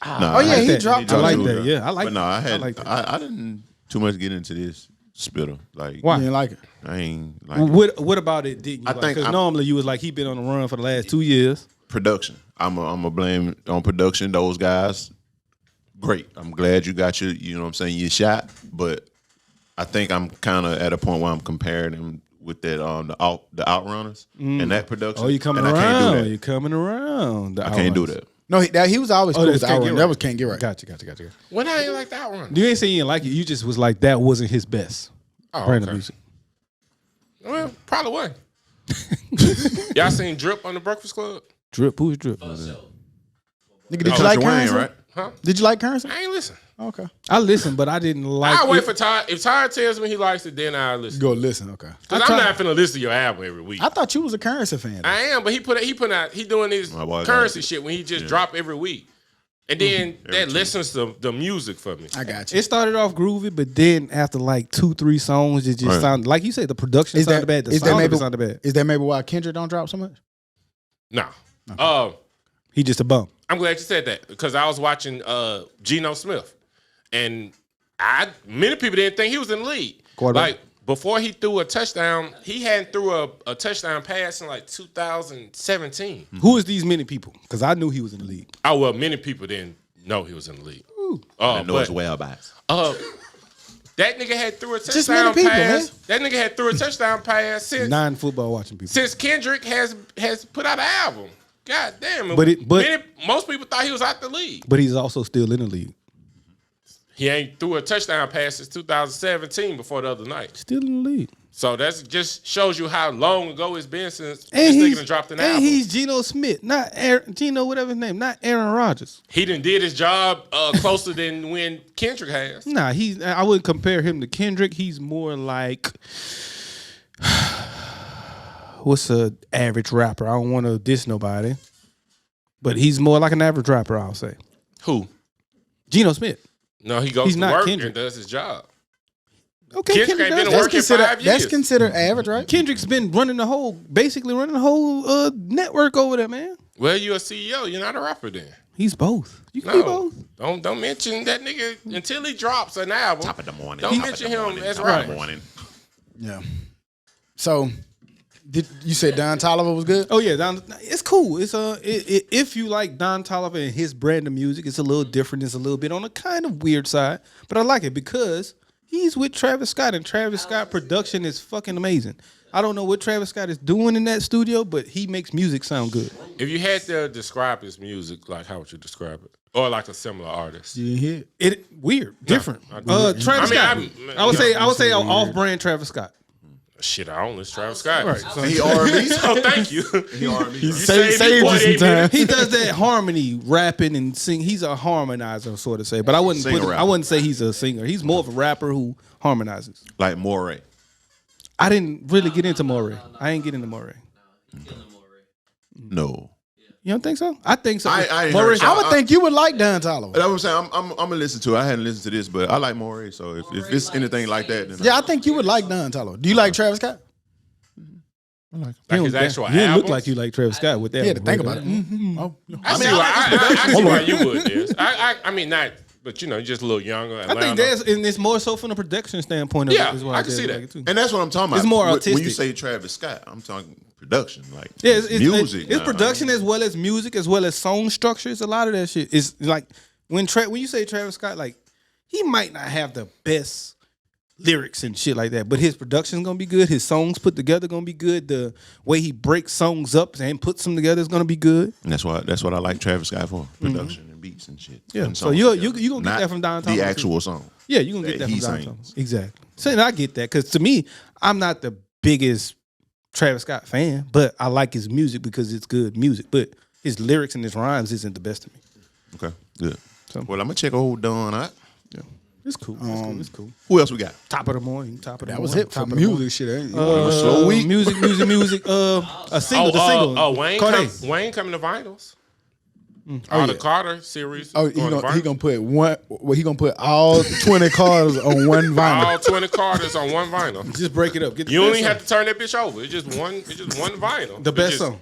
Nah, Oh, yeah, I he like dropped I like too, that. though. Yeah, I like. But no, I like that. I didn't too much get into this spitter. Like, Why? You didn't like it? I ain't like What about it? Didn't you? I think Because I'm- normally you was like he been on the run for the last 2 years. production. I'm a blame on production. Those guys, great. I'm glad you got you know what I'm saying, your shot. But I think I'm kind of at a point where I'm comparing them with that the Outrunners and that production. Oh, you coming and I can't around? do that. You coming around? I can't do that. No, he was always cool that's with Can't Outrun. Get That Right. was Can't Get Right. Gotcha. When I ain't like that one. You ain't saying you didn't like it. You just was like that wasn't his best Oh, brand of okay. music. Well, probably wasn't. Y'all seen Drip on the Breakfast Club? Drip, who's drip? Nigga, did you Country like Wayne, Currency? right? Huh? Did you like Currency? I ain't listen. Okay. I listened, but I didn't like. I'll wait it. for Ty. If Ty tells me he likes it, then I'll listen. Go listen. Okay. Because I'm not finna listen to your album every week. I thought you was a Currency fan. I am, but he doing his My boy currency got it. shit when he just drop every week. And then that listens to the music for me. I got you. It started off groovy, but then after like 2-3 songs, it just Right. sounded like you said. The production sounded bad. The sound of it sounded bad. Is that maybe why Kendrick don't drop so much? No. He just a bum. I'm glad you said that because I was watching Geno Smith, and many people didn't think he was in the league. Quarterback. Like before he threw a touchdown, he hadn't threw a touchdown pass in like 2017. Who is these many people? Because I knew he was in the league. Oh well, many people didn't know he was in the league. I know his But, whereabouts. that nigga had threw a Just many touchdown people, pass. man. That nigga had threw a touchdown pass Non-football watching people. since Kendrick has put out an album. God damn it! But most people thought he was out the league. But he's also still in the league. He ain't threw a touchdown pass since 2017 before the other night. Still in the league. So that just shows you how long ago it's been since And this nigga done dropped an album. And he's Geno Smith, not Geno, whatever his name, not Aaron Rodgers. He done did his job closer than when Kendrick has. Nah, I wouldn't compare him to Kendrick. He's more like what's a average rapper? I don't want to diss nobody, but he's more like an average rapper, I'll say. Who? Geno Smith. No, he goes He's to not work Kendrick. and does his job. Okay, Kendrick ain't been to does. work in 5 years. That's considered average, right? Kendrick's been basically running the whole network over there, man. Well, you're a CEO. You're not a rapper then. He's both. You can be No, both. don't mention that nigga until he drops an album. Top of the morning. Don't top of mention the him morning, as top of the rapper. morning. Yeah. So, did you say Don Toliver was good? Oh yeah, it's cool. It's if you like Don Toliver and his brand of music, it's a little different. It's a little bit on the kind of weird side, but I like it because he's with Travis Scott, and Travis Scott production is fucking amazing. I don't know what Travis Scott is doing in that studio, but he makes music sound good. If you had to describe his music, like how would you describe it? Or like a similar artist? You hear? It weird, different. Travis I mean, Scott. I would say off-brand Travis Scott. Shit, I own this Travis Scott. Right. So, He R&B. so thank you. He R&B. You Save saved me you some 48 time. minutes. He does that harmony, rapping and sing. He's a harmonizer, sort of say. But I wouldn't say he's a singer. He's more of a rapper who harmonizes. Like Moray. I didn't really get into Moray. I ain't get into Moray. No. You don't think so? I think so. I ain't Moray, heard I would think you would like Don Toliver. That's what I'm saying. I'm gonna listen to it. I hadn't listened to this, but I like Moray. So if it's anything like that, then Yeah, I think you would like Don Toliver. Do you like Travis Scott? Like his actual you album. look like you like Travis Scott with that. Yeah, to think about it. Oh, I see why you would. Yes. I mean, not, but you know, you're just a little younger. I think it's more so from the production standpoint of Yeah, it. Is why I can see like that. it too. And that's what I'm talking about. It's more When artistic. you say Travis Scott, I'm talking production, like Yeah, it's music. It's now. production as well as music, as well as song structures. A lot of that shit is like when you say Travis Scott, like he might not have the best lyrics and shit like that, but his production's gonna be good. His songs put together gonna be good. The way he breaks songs up and puts them together is gonna be good. And that's what I like Travis Scott for production and beats and shit. Yeah, And so songs you together. gonna get Not that from Don Toliver the too. actual song. Yeah, you gonna get that he from Don sings. Toliver. Exactly. So and I get that because to me, I'm not the biggest Travis Scott fan, but I like his music because it's good music. But his lyrics and his rhymes isn't the best to me. Okay, good. So- Well, I'm gonna check old Don out. Yeah, it's cool. It's cool. Who else we got? Top of the morning. Top of the that morning. was it for top of the morning. music shit. Ain't it? slow week. Music. A single. The single. Wayne Cardi. Wayne coming to vinyls. Oh, The yeah. Carter series. Oh, going to he vinyl. gonna put one. Well, he gonna put all 20 cars on one vinyl. all 20 Carters on one vinyl. Just break it up. Get the You best only song. have to turn that bitch over. It's just one vinyl. The It's best just- song.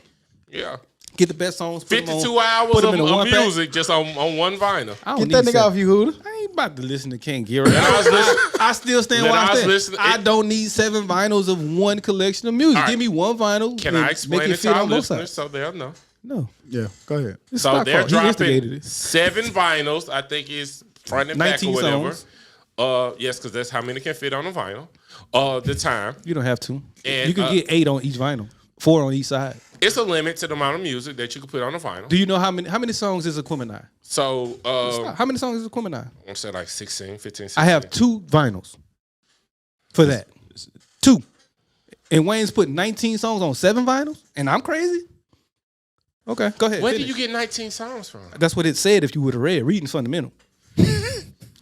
Yeah. Get the best songs. Put 'em 52 on, hours put 'em in of a one pack. music just on one vinyl. I don't Get need that nigga seven. off you, Huda. I ain't about to listen to Ken Gary. I I still stand Then where I I was stand. listening- I don't need 7 vinyls of one collection of music. All right. Give me one vinyl. Can and I explain make it it to fit our on both listeners sides. so they'll know? No. Yeah, go ahead. It's So Stock they're Fault. He instigated dropping it. 7 vinyls. I think it's front and back 19 or whatever. songs. Yes, because that's how many can fit on a vinyl. The time. You don't have to. And, you can get 8 on each vinyl. 4 on each side. It's a limit to the amount of music that you can put on a vinyl. Do you know how many songs is Aquemini? So, How many songs is Aquemini? I want to say like 16, 15, 16. I have 2 vinyls for that. 2. And Wayne's put 19 songs on 7 vinyls? And I'm crazy? Okay, go ahead. Where finish. did you get 19 songs from? That's what it said if you would have read. Reading's fundamental.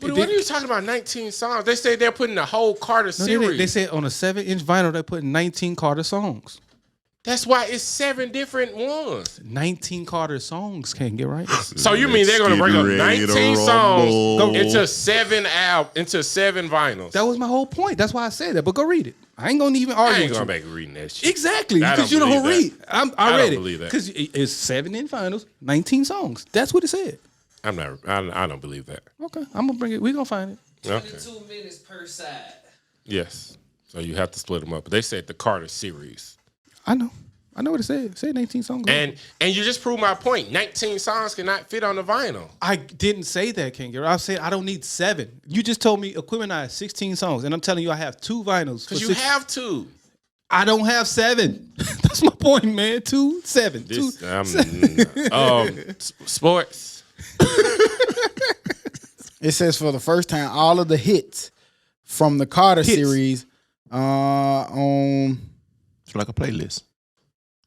What are you talking about, 19 songs? They say they're putting the whole Carter No, series. they said on a 7-inch vinyl they put 19 Carter songs. That's why it's 7 different ones. 19 Carter songs can't get right. So you mean they're going to break up 19 songs rumble. into 7 vinyls? That was my whole point. That's why I said that. But go read it. I ain't gonna even I argue ain't with going you. back reading that shit. Exactly, I because don't you don't believe read. that. I I read don't it believe that. because it's 7-inch finals, 19 songs. That's what it said. I don't believe that. Okay, I'm gonna bring it. We gonna find it. Okay. 22 minutes per side. Yes. So you have to split them up. But they said the Carter series. I know what it said. It said 19 songs. And you just proved my point. 19 songs cannot fit on the vinyl. I didn't say that, King Gary. I said I don't need 7. You just told me Aquemini has 16 songs, and I'm telling you I have 2 vinyls. Because you have to. I don't have 7. That's my point, man. 2, 7. This, 2. sports. It says for the first time, all of the hits from the Carter series on It's like a playlist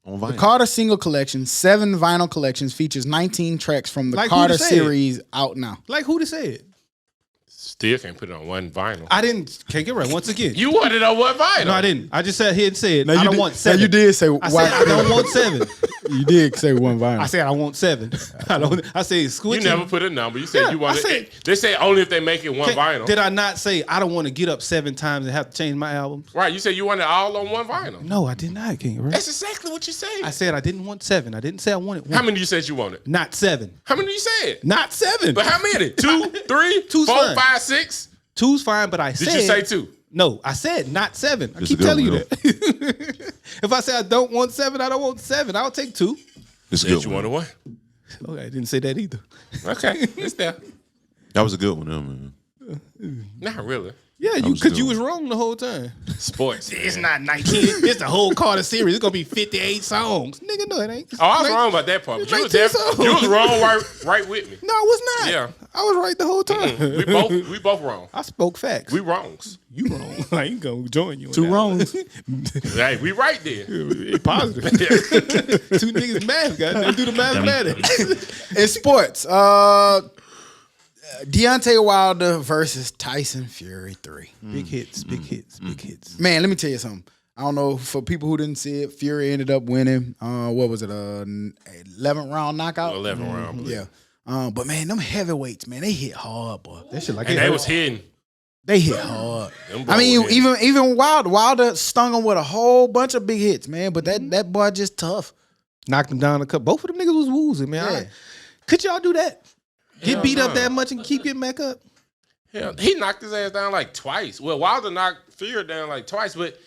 on vinyl. the Carter single collection, 7 vinyl collections, features 19 tracks from the Like who Carter to say it? series out now. Like who to say it? Still can't put it on one vinyl. I didn't. Can't get right. Once again. You wanted on one vinyl. No, I didn't. I just sat here and said I don't want 7. You did say I said I don't want 7. You did say one vinyl. I said I want 7. I said You switch. never put a number. You said Yeah, you wanted. I said- They say only if they make it one vinyl. Did I not say I don't want to get up 7 times and have to change my albums? Right. You said you wanted all on one vinyl. No, I did not. King, right? That's exactly what you said. I said I didn't want 7. I didn't say I wanted 1. How many you said you wanted? Not 7. How many you said? Not 7. But how many? 2, 3, Two's 4, fine. 5, 6? 2's fine, but I Did said. you say 2? No, I said not 7. I It's keep a good telling you one, that. If I say I don't want 7, I don't want 7. I'll take 2. It's a Said good you one. wanted 1. Okay, I didn't say that either. Okay, it's there. That was a good one, man. Not really. Yeah, was because good you one. was wrong the whole time. Sports. It's not 19. It's the whole Carter series. It's gonna be 58 songs. Nigga, no, it ain't. Oh, I was wrong about that part. But you was, 19 songs. you was wrong right with me. No, I was not. Yeah. I was right the whole time. We both wrong. I spoke facts. We wrongs. You wrong. I ain't gonna join you. on Two that. wrongs. Hey, we right there. Positive. Two niggas math, guys. They do the mathematics. In sports, Deontay Wilder versus Tyson Fury 3. Big hits, big hits, big hits. Man, let me tell you something. I don't know, for people who didn't see it, Fury ended up winning. What was it? 11th round knockout. 11 round. Yeah. But man, them heavyweights, man, they hit hard, boy. That shit like And it they hurt. was hitting. They hit hard. Them I mean, boys hit. even Wilder stung him with a whole bunch of big hits, man. But that boy just tough. knocked him down a couple. Both of them niggas was woozing, man. Yeah. Could y'all do that? Get Hell beat up no. that much and keep getting back up? Hell, he knocked his ass down like twice. Well, Wilder knocked Fury down like twice. But,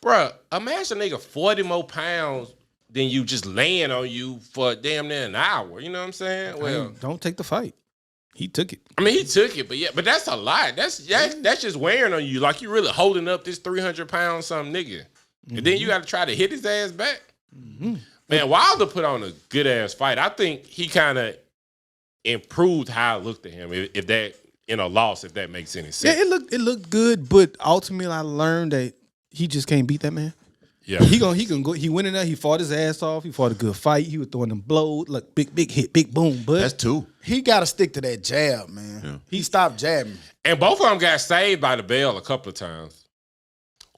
bruh, imagine a nigga 40 more pounds than you just laying on you for damn near an hour. You know what I'm saying? Well, Don't take the fight. He took it. I mean, he took it, but that's a lot. That's just wearing on you. Like you really holding up this 300-pound something nigga. And then you got to try to hit his ass back. Man, Wilder put on a good ass fight. I think he kind of improved how it looked to him. If that in a loss, if that makes any sense. Yeah, it looked good, but ultimately I learned that he just can't beat that man. Yeah. He can go. He went in there. He fought his ass off. He fought a good fight. He was throwing them blows. Look, big hit, big boom. But That's 2. He got to stick to that jab, man. Yeah. He stopped jabbing. And both of them got saved by the bell a couple of times.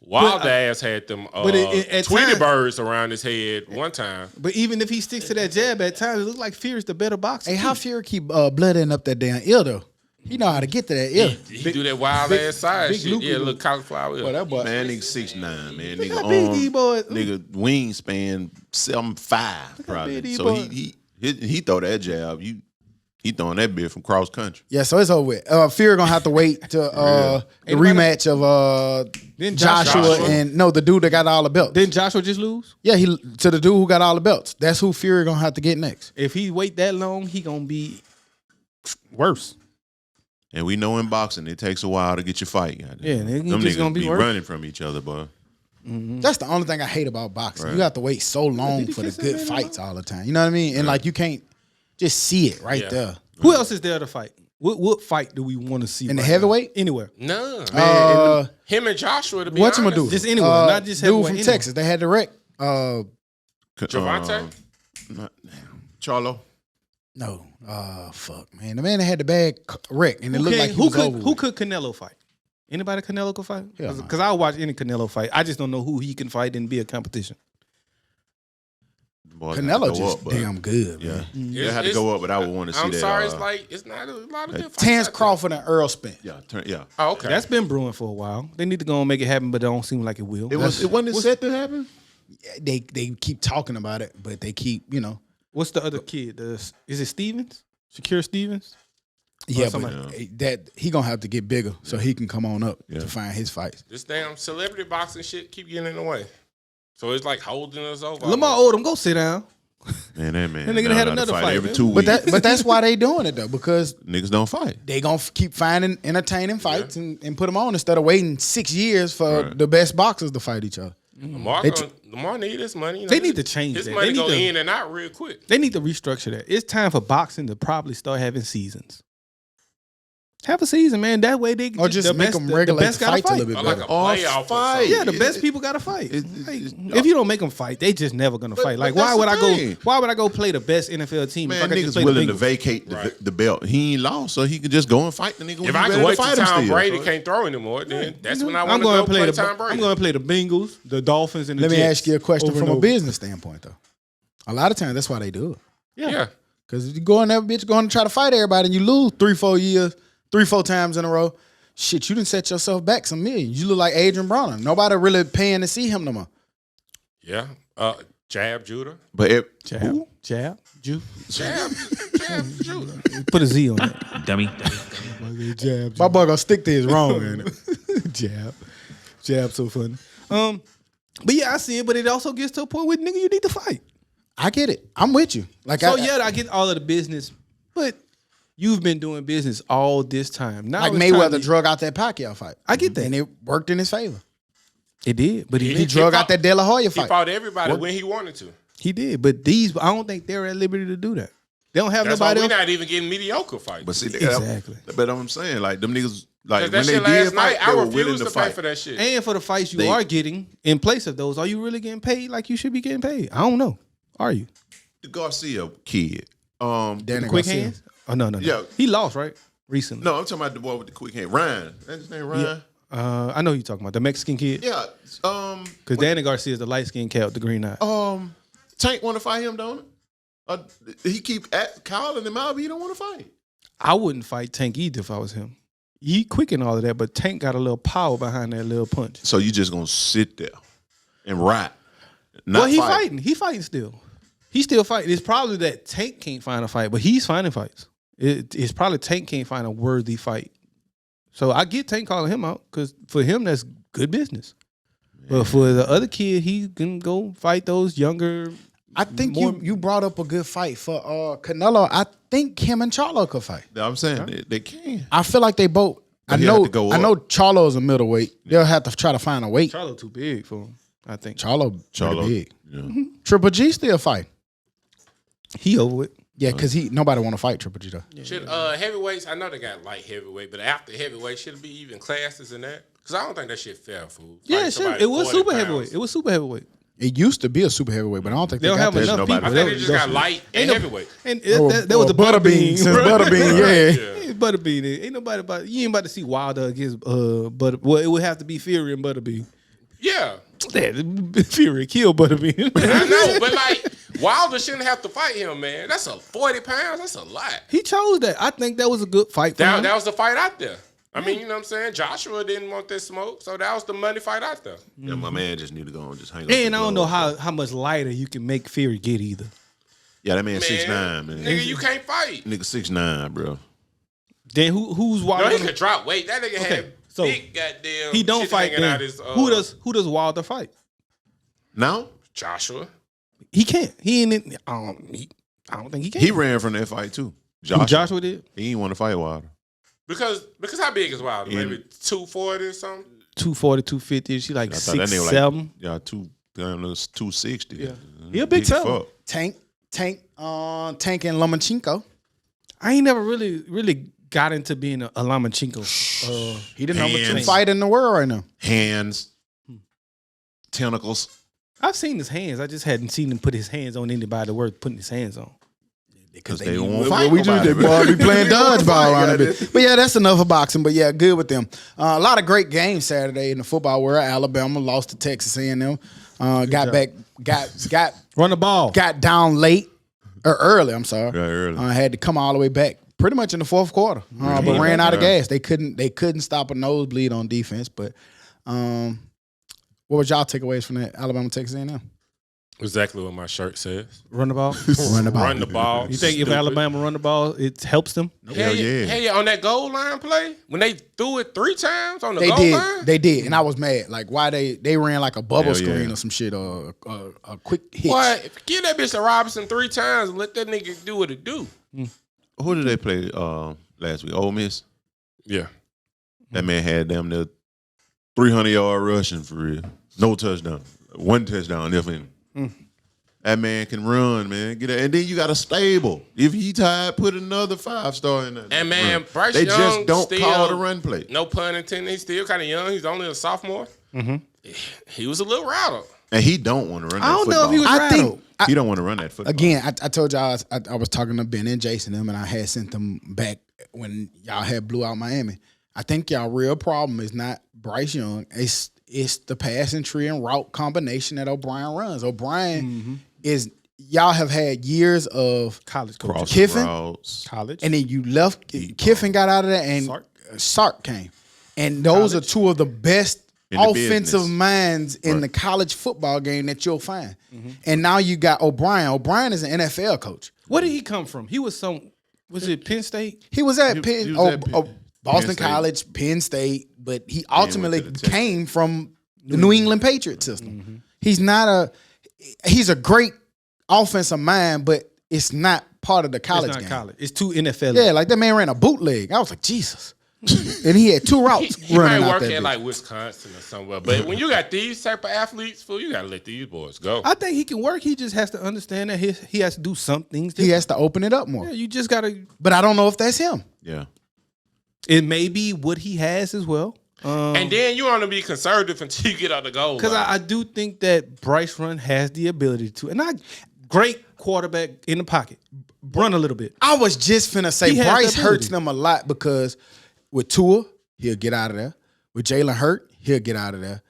Wilder ass had them but at Tweety times- birds around his head one time. But even if he sticks to that jab at times, it looks like Fury's the better boxer. Hey, too. how Fury keep blooding up that damn ear though? He know how to get to that ear. He do that wild ass side big shit. Luke Yeah, Luke. little cauliflower. Boy, that boy. Man, nigga 6'9", man. Nigga how big he arm, boy- nigga wingspan 7'5", probably. big he So boy. he throw that jab. He throwing that bit from cross country. Yeah, so it's over with. Fury gonna have to wait to the rematch of Then Joshua and the dude that got all the belts. Didn't Joshua just lose? Yeah, to the dude who got all the belts. That's who Fury gonna have to get next. If he wait that long, he gonna be worse. And we know in boxing it takes a while to get your fight. Goddamn. Yeah, they them just niggas gonna be worse. running from each other, boy. That's the only thing I hate about boxing. Right. You have to wait so long he for the kiss that good man in fights all the time. You know what I mean? And like you can't just see it right Yeah. there. Who else is there to fight? What fight do we want to see In the right heavyweight? now? Anywhere? No. Him and Joshua, to be honest. Whatchamadu? Just anywhere, not just dude heavyweight, from anywhere. Texas. They had the wreck. Javante? Charlo. No. Fuck, man. The man that had the bad wreck, and it looked like he was over who with. could Canelo fight? Anybody Canelo could fight? Hell no. Because I'll watch any Canelo fight. I just don't know who he can fight and be a competition. Boy, Canelo go just up, but- damn good, Yeah, man. they had to go up, but I would want to see I'm that. sorry, it's like it's not a lot of good fights. Terrence out there. Crawford and Earl Spence. yeah. Oh, okay. That's been brewing for a while. They need to go and make it happen, but it don't seem like it will. It wasn't set to happen. They keep talking about it, but they keep, What's the other kid? Is it Stevens? Shakir Stevens? yeah, somebody- but that he gonna have to get bigger so he can come on up Yeah. to find his fights. This damn celebrity boxing shit keep getting in the way. So it's like holding us over. Lamar Odom, go sit down. Man, that man. That nigga know had how to another fight fight, every man. 2 weeks. But that's why they doing it though, because Niggas don't fight. they gonna keep finding entertaining fights and put them on instead of waiting 6 years for Right. the best boxers to fight each other. Lamar need his money. They need to change his that. money They go need to- in and out real quick. They need to restructure that. It's time for boxing to probably start having seasons. Have a season, man. That way they Or just the make best, them the regulate best the gotta fights a fight. little bit Or better. like a playoff fight. or something. Yeah, the best people gotta fight. it's- If you don't make them fight, they just never gonna fight. Like, but why that's would the I go? thing. Why would I go play the best NFL team if I Man, could just niggas play willing the to Bengals? vacate Right. the belt. He ain't lost, so he can just go and fight the nigga. when If he I ready can to wait till fight him Tom still. Brady can't throw anymore, then that's when I I'm want to going go to play play the. Tom Brady. I'm going to play the Bengals, the Dolphins, and the Let me Jets ask you a question over from and a over. business standpoint, though. A lot of times, that's why they do it. Yeah. Because you go in there, bitch, going to try to fight everybody, and you lose 3-4 times in a row. Shit, you done set yourself back some millions. You look like Adrian Bronner. Nobody really paying to see him no more. Yeah. Jab Judah. But Jab, Jew. Jab Judah. Put a Z on it. Dummy. My boy gonna stick to his wrong, ain't it? Jab, so funny. But yeah, I see it. But it also gets to a point where nigga, you need to fight. I get it. I'm with you. Like, So I get all of the business, but you've been doing business all this time. Now like it's time Mayweather to- drug out that Pacquiao fight. I get that. And it worked in his favor. It did, but He He drug fought- out that De La Hoya He fight. fought everybody when he wanted to. he did. But these, I don't think they're at liberty to do that. They don't have That's why nobody we're else. not even getting mediocre fights. But see, Exactly. But I'm saying, like them niggas, like Because when that they shit did last fight, night, they I were willing refuse to to pay fight. for that shit. And for the fights you They- are getting, in place of those, are you really getting paid like you should be getting paid? I don't know. Are you? The Garcia kid. Danny Quick Garcia. hands? Oh no. Yeah. He lost, right? Recently. No, I'm talking about the boy with the quick hand, Ryan. That's his name, Ryan. I know who you're talking about. The Mexican kid. Yeah. Because Danny Garcia is the light skinned cat with the green eye. Tank want to fight him, don't it? He keep calling him out, but he don't want to fight. I wouldn't fight Tank either if I was him. He quick and all of that, but Tank got a little power behind that little punch. So you just gonna sit there and rot? Not Well, he fight. fighting. He fighting still. He's still fighting. It's probably that Tank can't find a fight, but he's finding fights. It's probably Tank can't find a worthy fight. So I get Tank calling him out because for him that's good business. But for the other kid, he can go fight those younger. I think More- you brought up a good fight for Canelo. I think him and Charlo could fight. I'm saying they can. I feel like they both. But he'll have to go I know up. Charlo's a middleweight. They'll have to try to find a weight. Charlo too big for him, I think. Charlo Charlo. big. Yeah. Triple G still fight. He over it. Yeah, because nobody want to fight Triple G though. Should heavyweights? I know they got light heavyweight, but after heavyweight, should it be even classes in that? Because I don't think that shit fair, fool. Yeah, Fighting sure. somebody It was 40 super pounds. heavyweight. It was super heavyweight. It used to be a super heavyweight, but I don't think They don't got have that enough nobody- people. I think they just got light and heavyweight. And Oh, that was the Butterbean. Since Butterbean, yeah. Yeah, Butterbean. Ain't nobody about. You ain't about to see Wilder against Butter. Well, it would have to be Fury and Butterbean. Yeah, Fury kill Butterbean. I know, but like Wilder shouldn't have to fight him, man. That's a 40 pounds. That's a lot. He chose that. I think that was a good fight for him. That was the fight out there. I mean, you know what I'm saying? Joshua didn't want that smoke, so that was the money fight out there. Yeah, my man just need to go and just hang up. And the I don't know gloves. how much lighter you can make Fury get either. Yeah, that man Man, 6'9", man. Nigga, you can't fight. Nigga 6'9", bro. Then who's No, Wilder? he could drop weight. That nigga had so big goddamn. he don't shit fight. hanging Then. out his, Who does Wilder fight? Now Joshua. He can't. He ain't. I don't think he can. he ran from that fight too. Joshua did. He didn't want to fight Wilder. Because how big is Wilder? Yeah. Maybe 240 or something? 240, 250. She like I thought that 6'7". nigga like 260. Yeah. He a big fella. fuck. Tank and Lomachenko. I ain't never really got into being a Lomachenko. He the number 2 Hands. fight in the world right now. Hands, tentacles. I've seen his hands. I just hadn't seen him put his hands on anybody worth putting his hands on. Because they don't want Well, to fight we just nobody, did, bro. boy, we playing They don't wanna dodgeball fight, around a goddamn. bit. But yeah, that's enough of boxing. But yeah, good with them. A lot of great games Saturday in the football world. Alabama lost to Texas A&M. Got Run the ball. got down late or early. I'm sorry. Yeah, early. Had to come all the way back pretty much in the fourth quarter. But ran out of gas. They couldn't stop a nosebleed on defense. But what was y'all takeaways from that Alabama Texas A&M? Exactly what my shirt says. Run the ball. Run the ball. Run the ball. You think if Stupid. Alabama run the ball, it helps them? Hell yeah. Hell yeah. On that goal line play, when they threw it 3 times on the They goal did. line. They did. And I was mad. Like, why they ran like a bubble Hell screen yeah. or some shit or a quick hitch. Boy, give that bitch to Robinson 3 times and let that nigga do what it do. Who did they play last week? Ole Miss. Yeah. That man had them the 300-yard rushing for real. No touchdown. One touchdown, definitely. That man can run, man. Get it. And then you got a stable. If he tired, put another 5-star in there. And man, Bryce they Young just don't still, call the run play. No pun intended. He's still kind of young. He's only a sophomore. He was a little rattled. And he don't want to run that I don't football. know if he was I rattled. think He don't want to run that football. again. I told y'all I was talking to Ben and Jason them, and I had sent them back when y'all had blew out Miami. I think y'all real problem is not Bryce Young. It's the passing tree and route combination that O'Brien runs. O'Brien is y'all have had years of College coach. Crossing Kiffin? routes. College. and then you left. Kiffin got out of there, and Sark came, and those are two of the best In the offensive business. minds in the college football game that you'll find. And now you got O'Brien. O'Brien is an NFL coach. Where did he come from? He was was it Penn State? He was at Penn, he was at Boston Penn State. College, Penn State, but he ultimately to the Texans. came from the New England Patriot system. He's a great offensive mind, but it's not part of the college It's not game. college. It's too NFL. Yeah, like that man ran a bootleg. I was like, Jesus. And he had two routes He might running out work there. at like Wisconsin or somewhere. But when you got these type of athletes, fool, you got to let these boys go. I think he can work. He just has to understand that he has to do some things. He has to open it up more. Yeah, you just gotta. But I don't know if that's him. Yeah. It may be what he has as well. And then you want to be conservative until you get out the goal. Because line. I do think that Bryce Run has the ability to, and great quarterback in the pocket, run a little bit. I was just finna say He has Bryce the hurts ability. them a lot because with Tua, he'll get out of there. With Jalen Hurt, he'll get out of there.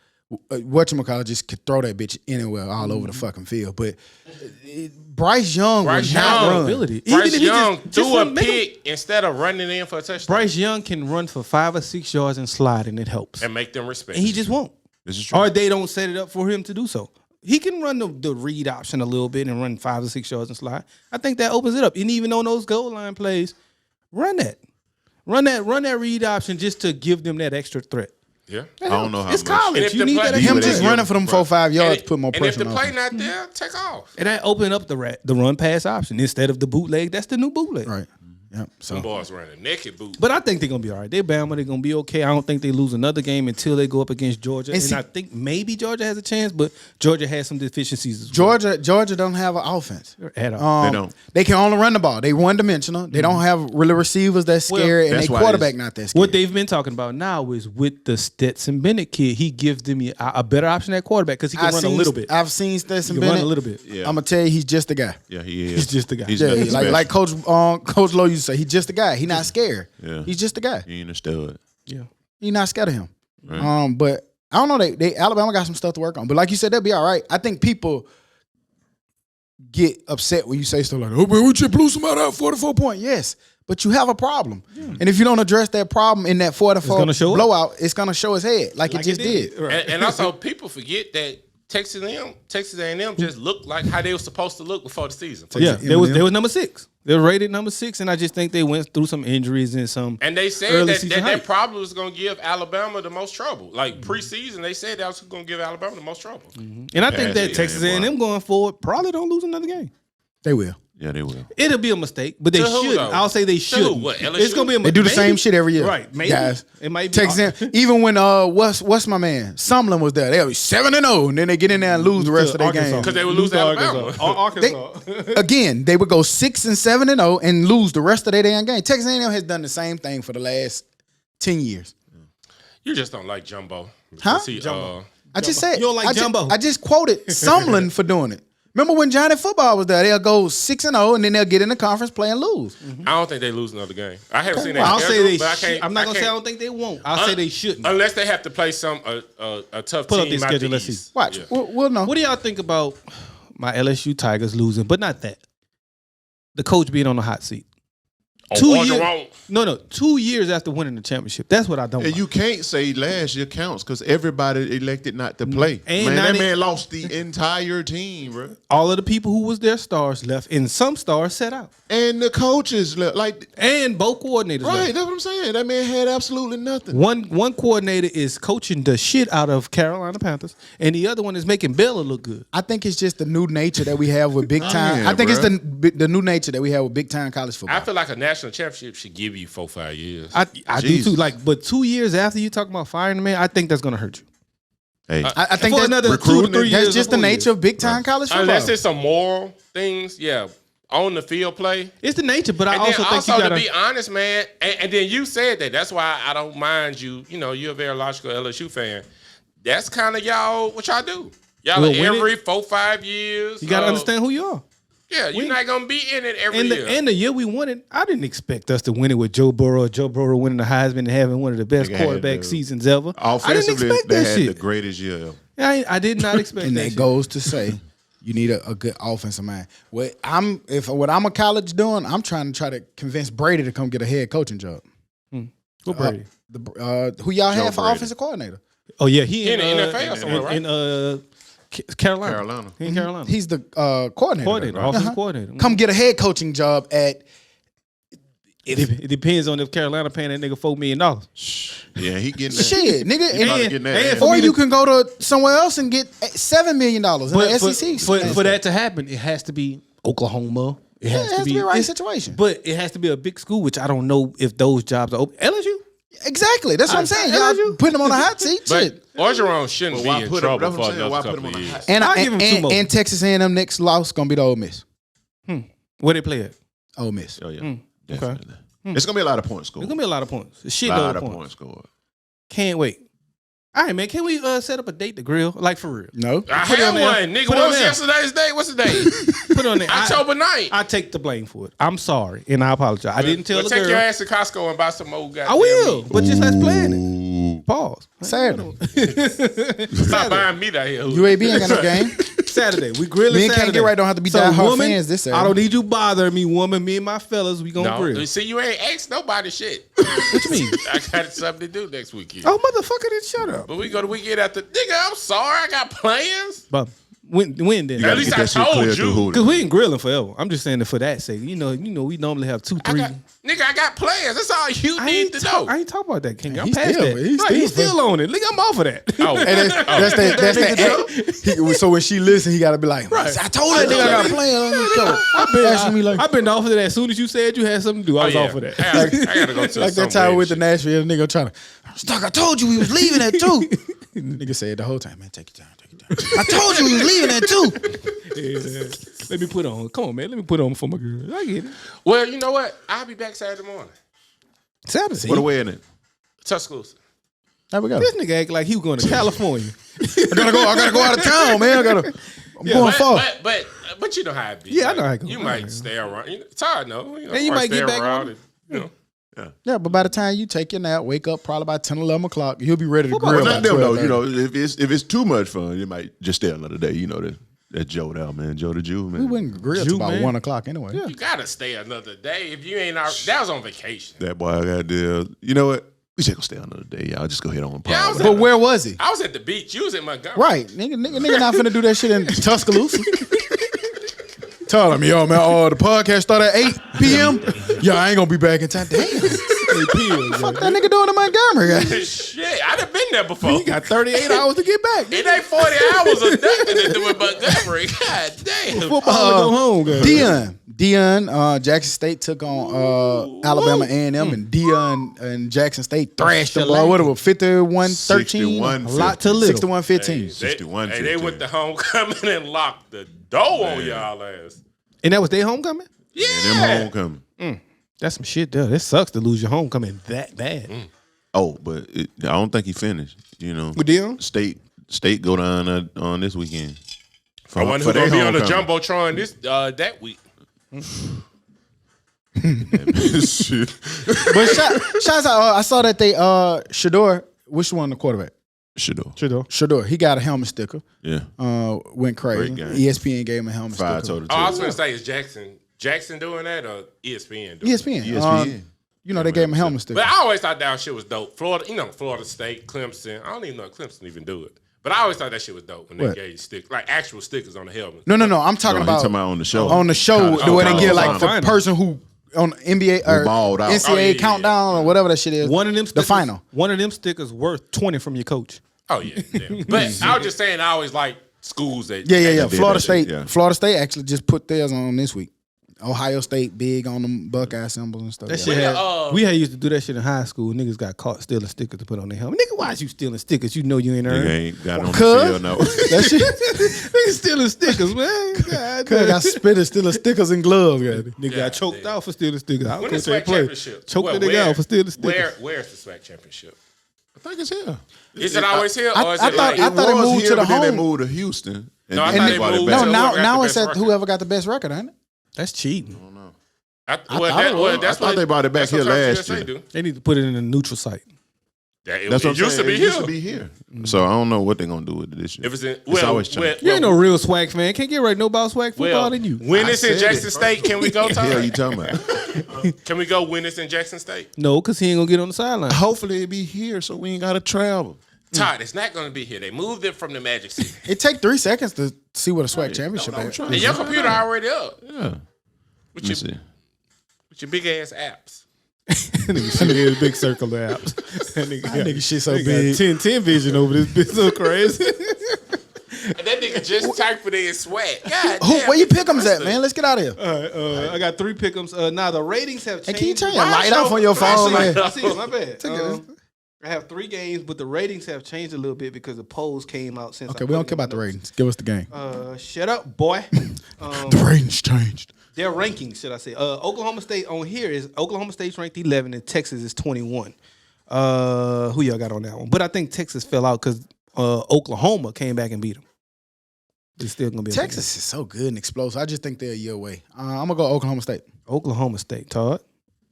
Whatchamacallit just could throw that bitch anywhere all over the fucking field. But Bryce Young Bryce would not Young- run. Ability. Bryce Even if he Young just threw a run, make him- pick instead of running in for a touchdown Bryce Young can run for 5 or 6 yards and slide, and it helps. and make them respect. And he just won't. This is true. Or they don't set it up for him to do so. He can run the read option a little bit and run 5 or 6 yards and slide. I think that opens it up. And even on those goal line plays, run that. Run that read option just to give them that extra threat. yeah. That I don't know helps. how It's much. And college. if You the need play- that Him extra just pressure. running for them 4-5 yards put more And if pressure the on play him. not there, take off. And that open up the run pass option instead of the bootleg. That's the new bootleg. Right. Yep. Some So boys running naked boot. But I think they're gonna be all right. They're Bama. They're gonna be okay. I don't think they lose another game until they go up against Georgia. And see- I think maybe Georgia has a chance, but Georgia has some deficiencies as well. Georgia don't have an offense. At all. They don't. They can only run the ball. They one dimensional. They don't have really receivers that's Well, scary, and that's they why quarterback it's- not that scary. What they've been talking about now is with the Stetson Bennett kid, he gives them a better option at quarterback because he can run a little bit. I've seen Stetson He can Bennett. run a little bit. Yeah. I'm gonna tell you, he's just a guy. Yeah, he is. He's just the guy. He's Yeah, nothing special. like Coach Lowe used to say, he's just a guy. He's not scared. Yeah. He's just a guy. He ain't a stud. Yeah. He's not scared of him. Right. But I don't know. They Alabama got some stuff to work on. But like you said, they'll be all right. I think people get upset when you say stuff like, "Oh man, we just blew somebody out 44 point." Yes, but you have a problem, and if you don't address that problem in that 44 gonna show up. blowout, it's gonna show his head like it just did. Right. And also, people forget that Texas A&M just looked like how they were supposed to look before the season. Yeah, Texas they was A&M. number 6. They were rated number 6, and I just think they went through some injuries and some. And they said early that season that hype. probably was going to give Alabama the most trouble. Like preseason, they said that was going to give Alabama the most trouble. And I think that yeah, Texas boy. A&M going forward probably don't lose another game. They will. Yeah, they will. It'll be a mistake, but they To who, should. though? I'll say they To should. who? What, LSU? It's gonna be a They do the maybe. same shit every year, Right? Maybe guys. it might be Texas A&M, even when what's my man Sumlin was there, they'll be 7-0, and then they get in there and lose the rest of their Arkansas. game. Because they would lose to Alabama. Arkansas. Again, they would go 6-7-0 and lose the rest of their damn game. Texas A&M has done the same thing for the last 10 years. You just don't like Jumbo. Huh? He, Jumbo. I just said You don't like Jumbo. I just quoted Sumlin for doing it. Remember when Johnny Football was there? They'll go 6-0 and then they'll get in the conference play and lose. I don't think they lose another game. I haven't seen that. I'll say schedule, they. but I can't, I'm not gonna say I can't- don't think they won't. I'll say they shouldn't. Unless they have to play a tough Pull up team their out schedule, the let's East. see. Watch, Yeah. we'll know. What do y'all think about my LSU Tigers losing, but not that? The coach being on the hot seat. Oh, 2 Orgeron. years. No. 2 years after winning the championship. That's what I don't. And like. you can't say last year counts because everybody elected not to play. And Man, that 90 man lost the entire team, bro. All of the people who was their stars left, and some stars set out, And the coaches left. Like, and both coordinators right, left. that's what I'm saying. That man had absolutely nothing. One coordinator is coaching the shit out of Carolina Panthers, and the other one is making Bella look good. I think it's just the new nature that we have with big time. Yeah, I think it's bruh. the new nature that we have with big time college football. I feel like a national championship should give you 4-5 years. I do Jesus. too. Like, but 2 years after you talk about firing the man, I think that's gonna hurt you. Hey, I think For that's another 2 to recruiting, 3 years. that's just the nature of big time college football. Unless it's some moral things, yeah. On the field play. It's the nature, but I And also then think you also gotta. to be honest, man, and then you said that. That's why I don't mind you. You know, you're a very logical LSU fan. That's kind of y'all what y'all do. Y'all We'll are win every 4-5 years. You gotta understand who you are. Yeah, you're not gonna be in it every And year. the year we won it, I didn't expect us to win it with Joe Burrow. Joe Burrow winning the Heisman and having one of the best Nigga had quarterback the- seasons ever. I didn't offensively, expect they that had shit. the greatest year ever. I did not expect And that that shit. goes to say you need a good offensive mind. What I'm a college doing, I'm trying to convince Brady to come get a head coaching job. What Brady? Who y'all Joe had for Brady. offensive coordinator? Oh yeah, he in the NFL somewhere, right? in Carolina. Carolina. He in Carolina. He's the coordinator. Offensive coordinator. Come get a head coaching job at. It depends on if Carolina paying that nigga $4 million. Yeah, he getting that. Shit, nigga. He probably And- getting that. and ass. for or me you to- can go to somewhere else and get $7 million in the SEC. For that to happen, it has to be Oklahoma. It has, it has to be a right it's- situation. But it has to be a big school, which I don't know if those jobs are open. LSU? Exactly. That's what I'm saying. Y'all putting him on a hot seat. But Shit. Orgeron shouldn't Why be in put him- trouble that's what for I'm saying, another why put couple him on of the years. hot And I'll give him 2 more. and Texas A&M next loss gonna be the Ole Miss. Where they play at? Ole Miss. Oh yeah, definitely. It's gonna be a lot of points scored. There's gonna be a lot of points. A A shit lot load of of points points. scored. Can't wait. All right, man. Can we set up a date to grill? Like for real. No. I Put it had on there. one, nigga. Put it What on was there. yesterday's date? What's the date? Put it on there. October 9th. I take the blame for it. I'm sorry, and I apologize. I didn't tell Well, the take girl. your ass to Costco and buy some more goddamn I will, meat. but just let's plan it. Ooh. Pause. Saturday. Stop buying meat out here. UAB ain't got no game. Saturday. We grilling Me and Saturday. Can't Get Right don't have to be die-hard woman, fans this Saturday. I don't need you bothering me, woman. Me and my fellas, we gonna No, grill. see, you ain't asked nobody shit. What you mean? I got something to do next weekend. Oh, motherfucker, then shut up. But we go the weekend after. Nigga, I'm sorry. I got plans. But when then? gotta At least get I that shit told clear through you. Hootie. Because we ain't grilling forever. I'm just saying that for that sake. You know, we normally have 2, 3. I got plans. That's all you need to know. I ain't talking about that, King. I'm He's past still- that. he's Right, still- he's still on it. Nigga, I'm off of that. Oh, And that's that. So when she listen, he got to be like, I told her nigga I got a plan on this show. Asking me like I've been off of that as soon as you said you had something to do. I was off of that. I gotta go to that some time weird with the shit. Nashville nigga trying to Stuck, I told you we was leaving at 2. Nigga said the whole time, man, take your time, take your time. I told you we was leaving at 2. Yeah. Let me put on. Come on, man. Let me put on for my girl. I get it. Well, you know what? I'll be back Saturday morning. Saturday. What a way in it. Tuscaloosa. There we go. This nigga act like he was going to California. I gotta go out of town, man. I'm going far. But you know how it be. Yeah, I know how it go. You I might know. stay around. It's hard, though. And you might stay get back around on and, you know. Yeah, but by the time you take your nap, wake up probably by 10, 11 o'clock, you'll be ready to grill. Well, by not them though. 12:30. You know, if it's too much fun, you might just stay another day. You know that Joe down, man. Joe the Jew, man. We wouldn't grill Jew, till about man. 1 o'clock anyway. You gotta stay another day if you ain't. That was on vacation. That boy got there. You know what? We just gonna stay another day, y'all. Just go ahead on. Yeah, I was But where was he? I was at the beach. You was in Montgomery. Right. Nigga not finna do that shit in Tuscaloosa. Tell him, yo, man, the podcast start at 8 p.m. Yo, I ain't gonna be back in time. Damn. Fuck that nigga doing in Montgomery, guy. Shit, I done been there before. He got 38 hours to get back. It ain't 40 hours of nothing to do with Montgomery. God damn. Football to go home, guys. Deion, Jackson State took on Alabama A&M, and Deion and Jackson State thrashed them. Boy, what it was, 51-13? 61-15. A lot to little. 61-15. 61, Hey, they 15. went to homecoming and locked the door on y'all ass. And that was their homecoming? Yeah. And them homecoming. That's some shit there. It sucks to lose your homecoming that bad. Oh, but I don't think he finished. You know, With Deion? State go down on this weekend. I wonder who's gonna be on the jumbotron that week. Shit. But shots out, I saw that they, Shador, which one the quarterback? Shador, he got a helmet sticker. Yeah. Went crazy. Great game. ESPN gave him a helmet 5 sticker. total. Oh, I was gonna say, is Jackson doing that or ESPN doing ESPN. ESPN. You know, they gave him a helmet sticker. But I always thought that shit was dope. Florida State, Clemson. I don't even know if Clemson even do it. But I always thought that shit was dope when they What? gave actual stickers on the helmet. No. I'm talking No, he about talking about on the show. on the show the way they college get like final. the person who on NBA or balled out. NCAA Oh, yeah. countdown or whatever that shit is. One of them the stickers, final. One of them stickers worth 20 from your coach. Oh yeah. But I was just saying, I always like schools that Yeah. did Florida that shit, State. yeah. Florida State actually just put theirs on this week. Ohio State big on them Buckeye symbols and stuff. That Yeah. shit Yeah, had, we had used to do that shit in high school. Niggas got caught stealing stickers to put on their helmet. Nigga, why is you stealing stickers? You know you ain't Nigga earned. ain't got on the Cuz? field no. That shit. Niggas stealing stickers, man. God, Cuz got spitting stealing stickers and gloves. Yeah. nigga got choked out for stealing stickers. I When don't the care SWAC play. championship? Choked Well, the nigga out for stealing stickers. Where's the SWAC championship? I think it's here. Is it always here, I or is thought- it like? I thought it was moved here, to the but then they home. moved to Houston. No, I then thought they it brought moved back. No, to now whoever got now the it's best at record. whoever got the best record, ain't it? That's cheating. Well, I that's thought what they brought it back that's what here last USA year. do. They need to put it in a neutral site. It That's what I'm used to saying. be It here. used to be here. So I don't know what they're gonna do with it this year. If it's in, It's always changing. You ain't no real swag fan. Can't get right no about swag football than you. When it's in said Jackson it. State, can we go, What the hell you Todd? talking about? Can we go when it's in Jackson State? No, because he ain't gonna get on the sideline. Hopefully it be here, so we ain't gotta travel. Todd, it's not going to be here. They moved it from the Magic City. It take 3 seconds to see what a SWAC championship is. And your computer already up Yeah. with Let me your, see. with your big ass apps. Nigga shit is a big circle of apps. That nigga shit so nigga big. got 10 vision over this bitch so crazy. And that nigga just typed it in sweat. God Who, damn, where you it's pick 'em at, impressive. man? Let's get out of here. All right, I got 3 pick'ems. Now the ratings have Hey, changed. can you turn your Why light show- off on your phone, I see, man? I see it, my bad. Take it. I have 3 games, but the ratings have changed a little bit because the polls came out since. Okay, we don't care about the ratings. Give us the game. Shut up, boy. The ratings changed. Their rankings, should I say? Oklahoma State on here is Oklahoma State's ranked 11 and Texas is 21. Who y'all got on that one? But I think Texas fell out because Oklahoma came back and beat them. It's still gonna be a big Texas is so good and explosive. I just think they're a year away. I'm gonna go Oklahoma State. game. Oklahoma State, Todd.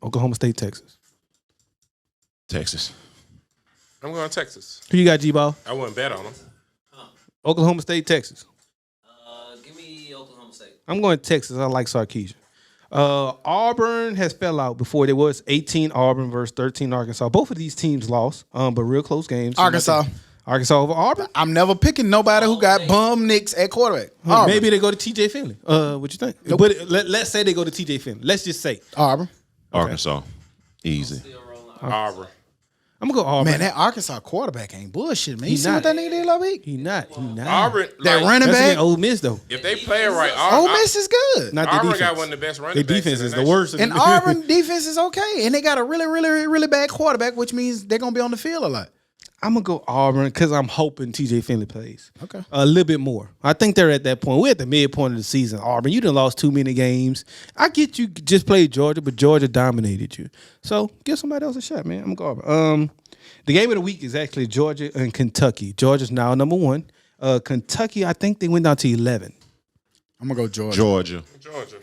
Oklahoma State, Texas. Texas. I'm going Texas. Who you got, G-Ball? I wouldn't bet on them. Oklahoma State, Texas. Give me Oklahoma State. I'm going Texas. I like Sarkeesian. Auburn has fell out before. There was 18 Auburn versus 13 Arkansas. Both of these teams lost, but real close games. Arkansas. Arkansas over Auburn. I'm never picking nobody who got bum nicks at quarterback. Auburn. Maybe they go to TJ Finley. What you think? But let's say they go to TJ Finley. Let's just say. Auburn. Arkansas. Easy. Still rolling. Auburn. I'm going to go Auburn. Man, that Arkansas quarterback ain't bullshit, man. You He see not. what that nigga did last week? He not. Auburn. That like, running That's back. against Ole Miss, though. if they play it right, Ole Miss is good. Not the Auburn defense. got one of the best running Their backs. defense in is the the nation. worst. And Auburn defense is okay. And they got a really, really, really bad quarterback, which means they're going to be on the field a lot. I'm going to go Auburn because I'm hoping TJ Finley plays. Okay. A little bit more. I think they're at that point. We're at the midpoint of the season. Auburn, you done lost too many games. I get you just played Georgia, but Georgia dominated you. So give somebody else a shot, man. I'm going to go Auburn. The game of the week is actually Georgia and Kentucky. Georgia's now number 1. Kentucky, I think they went down to 11. I'm going to go Georgia.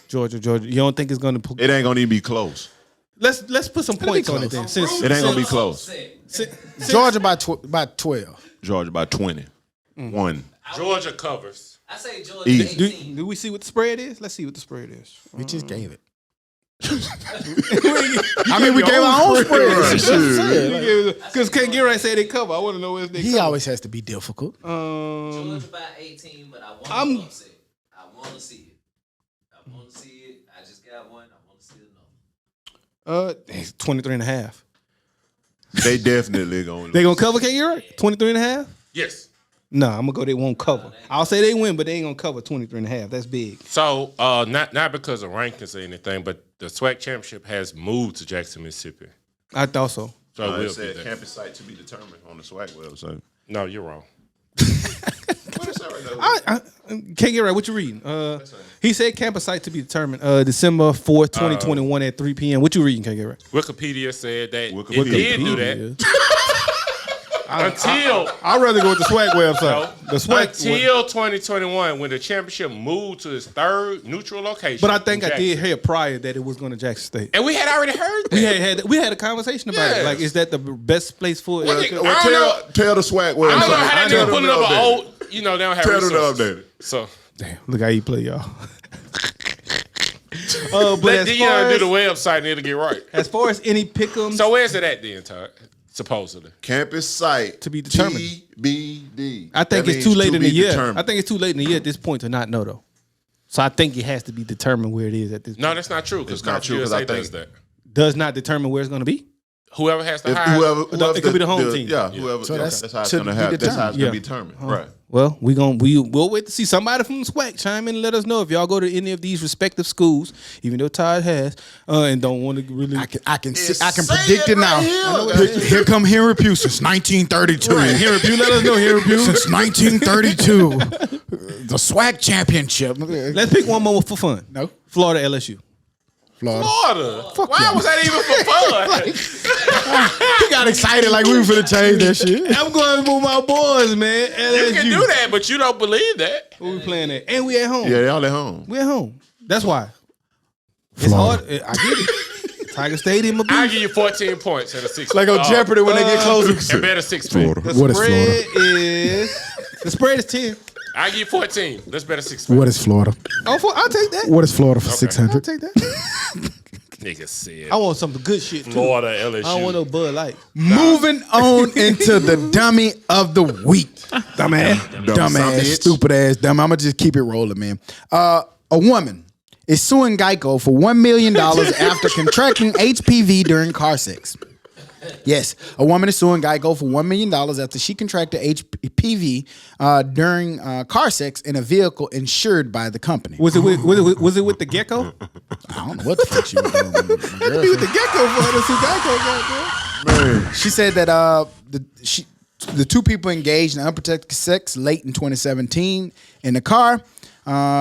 Georgia. Georgia. You don't think it's going to? It ain't gonna even be close. Let's put some points on it then. Since It ain't gonna be close. Georgia by 12. Georgia by 20. 1. Georgia covers. I say Georgia Easy. 18. do we see what the spread is? Let's see what the spread is. We just gave it. I mean, we gave our own spread. Because Ken Gilroy said they cover. I want to know if they He cover. always has to be difficult. Georgia by 18, but I want I'm- to upset. I want to see it. I want to see it. I just got one. I want to see another. It's 23 and a half. They definitely gonna. They going to cover Ken Gilroy? 23 and a half? Yes. No, I'm going to go they won't cover. I'll say they win, but they ain't going to cover 23 and a half. That's big. So not because of rankings or anything, but the SWAC championship has moved to Jackson, Mississippi. I thought so. So it it will be said there. campus site to be determined on the SWAC website. No, you're wrong. What is that right there? Ken Gilroy, what you reading? He said campus site to be determined December 4th, 2021 at 3 p.m. What you reading, Ken Gilroy? Wikipedia said that Wikipedia. it did do that until I'd rather go with the swag website. The swag until 2021 when the championship moved to its third neutral location. But I think in I did Jackson. hear prior that it was going to Jackson State. And we had already heard that. We had a conversation about it. Yes. Like, is that the best place for it? Well, Well, I don't know. tell the SWAC website. I don't know how that Tell nigga them pulling to up an update it. old, they don't have Tell them to resources. update it. So Damn, look how you play, y'all. But let as Dion far do as, the website and it'll get right. as far as any pick'ems, So where's it at then, Todd? Supposedly. Campus site To be determined. TBD. I think That it's too means late to in the be year. determined. I think it's too late in the year at this point to not know though. So I think it has to be determined where it is at this No, point. that's not true because It's not true, 'cause I USA does think- that. Does not determine where it's going to be. Whoever has the If highest. whoever It could be the home team. Yeah, whoever. So that's how it's to gonna be happen. That's how it's Yeah. gonna be determined. Right. Well, we'll wait to see somebody from the SWAC chime in and let us know if y'all go to any of these respective schools, even though Todd has, and don't want to really. I can predict it now. Here come Henry Pugh since 1932. Henry Pugh, let us know, Henry Pugh. Since 1932, the SWAC championship. Let's pick one more for fun. No. Florida LSU. Florida. Why was that even for fun? He got excited like we were finna change that shit. I'm going with my boys, man. LSU. You can do that, but you don't believe that. Who we playing at? And we at home. Yeah, y'all at home. We at home. That's why. It's hard. I get it. Tiger Stadium. I'll give you 14 points and a 6. Like on Jeopardy when they get closer. And better 6 Florida. What is Florida? The spread is 10. I'll give you 14. Let's bet a 6. What is Florida? I'll take that. What is Florida for I'll 600? take that. Nigga said I want some good shit too. Florida LSU. I don't want no Bud Light. Moving on into the dummy of the week. Dumbass, stupid ass dummy. I'm gonna just keep it rolling, man. A woman is suing Geico for $1 million after contracting HPV during car sex. Yes, a woman is suing Geico for $1 million after she contracted HPV during car sex in a vehicle insured by the company. Was it with the gecko? I don't know what the fuck she was doing. With the gecko for the Geico got Man. She said that the two people engaged in unprotected sex late in 2017 in the car,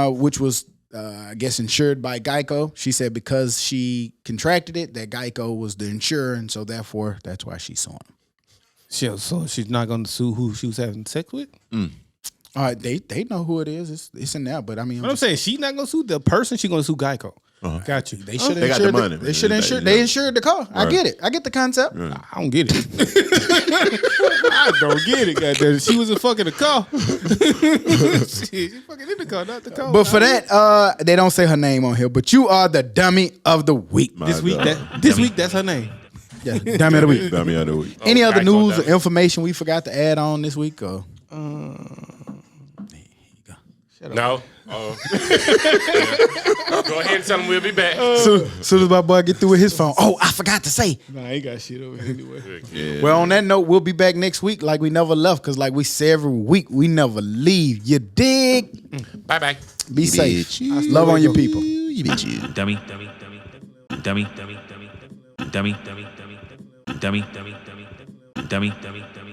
which was I guess insured by Geico. She said because she contracted it, that Geico was the insurer, and so therefore that's why she's suing him. So she's not going to sue who she was having sex with? They know who it is. It's in there, but I mean, I'm saying she's not going to sue the person. She's going to sue Geico. Got you. They should They got the money. They should insure. They insured the car. I get it. I get the concept. I don't get it. I don't get it. Goddamn. She was fucking the car. She fucking in the car, not the car. But for that, they don't say her name on here. But you are the dummy of the week. This week, that's her name. Yeah, dummy of the week. Dummy of the week. Any other Geico news or dummy. information we forgot to add on this week? Or? No. Go ahead and tell him we'll be back. Soon as my boy get through with his phone. Oh, I forgot to say. Nah, he got shit over here anyway. Yeah. Well, on that note, we'll be back next week like we never left. Because like we say every week, we never leave. You dig? Bye-bye. Be safe. Bitch. Love on your people. You bitch you. Dummy, dummy, dummy, dummy, dummy, dummy, dummy, dummy, dummy, dummy, dummy, dummy, dummy, dummy, dummy, dummy.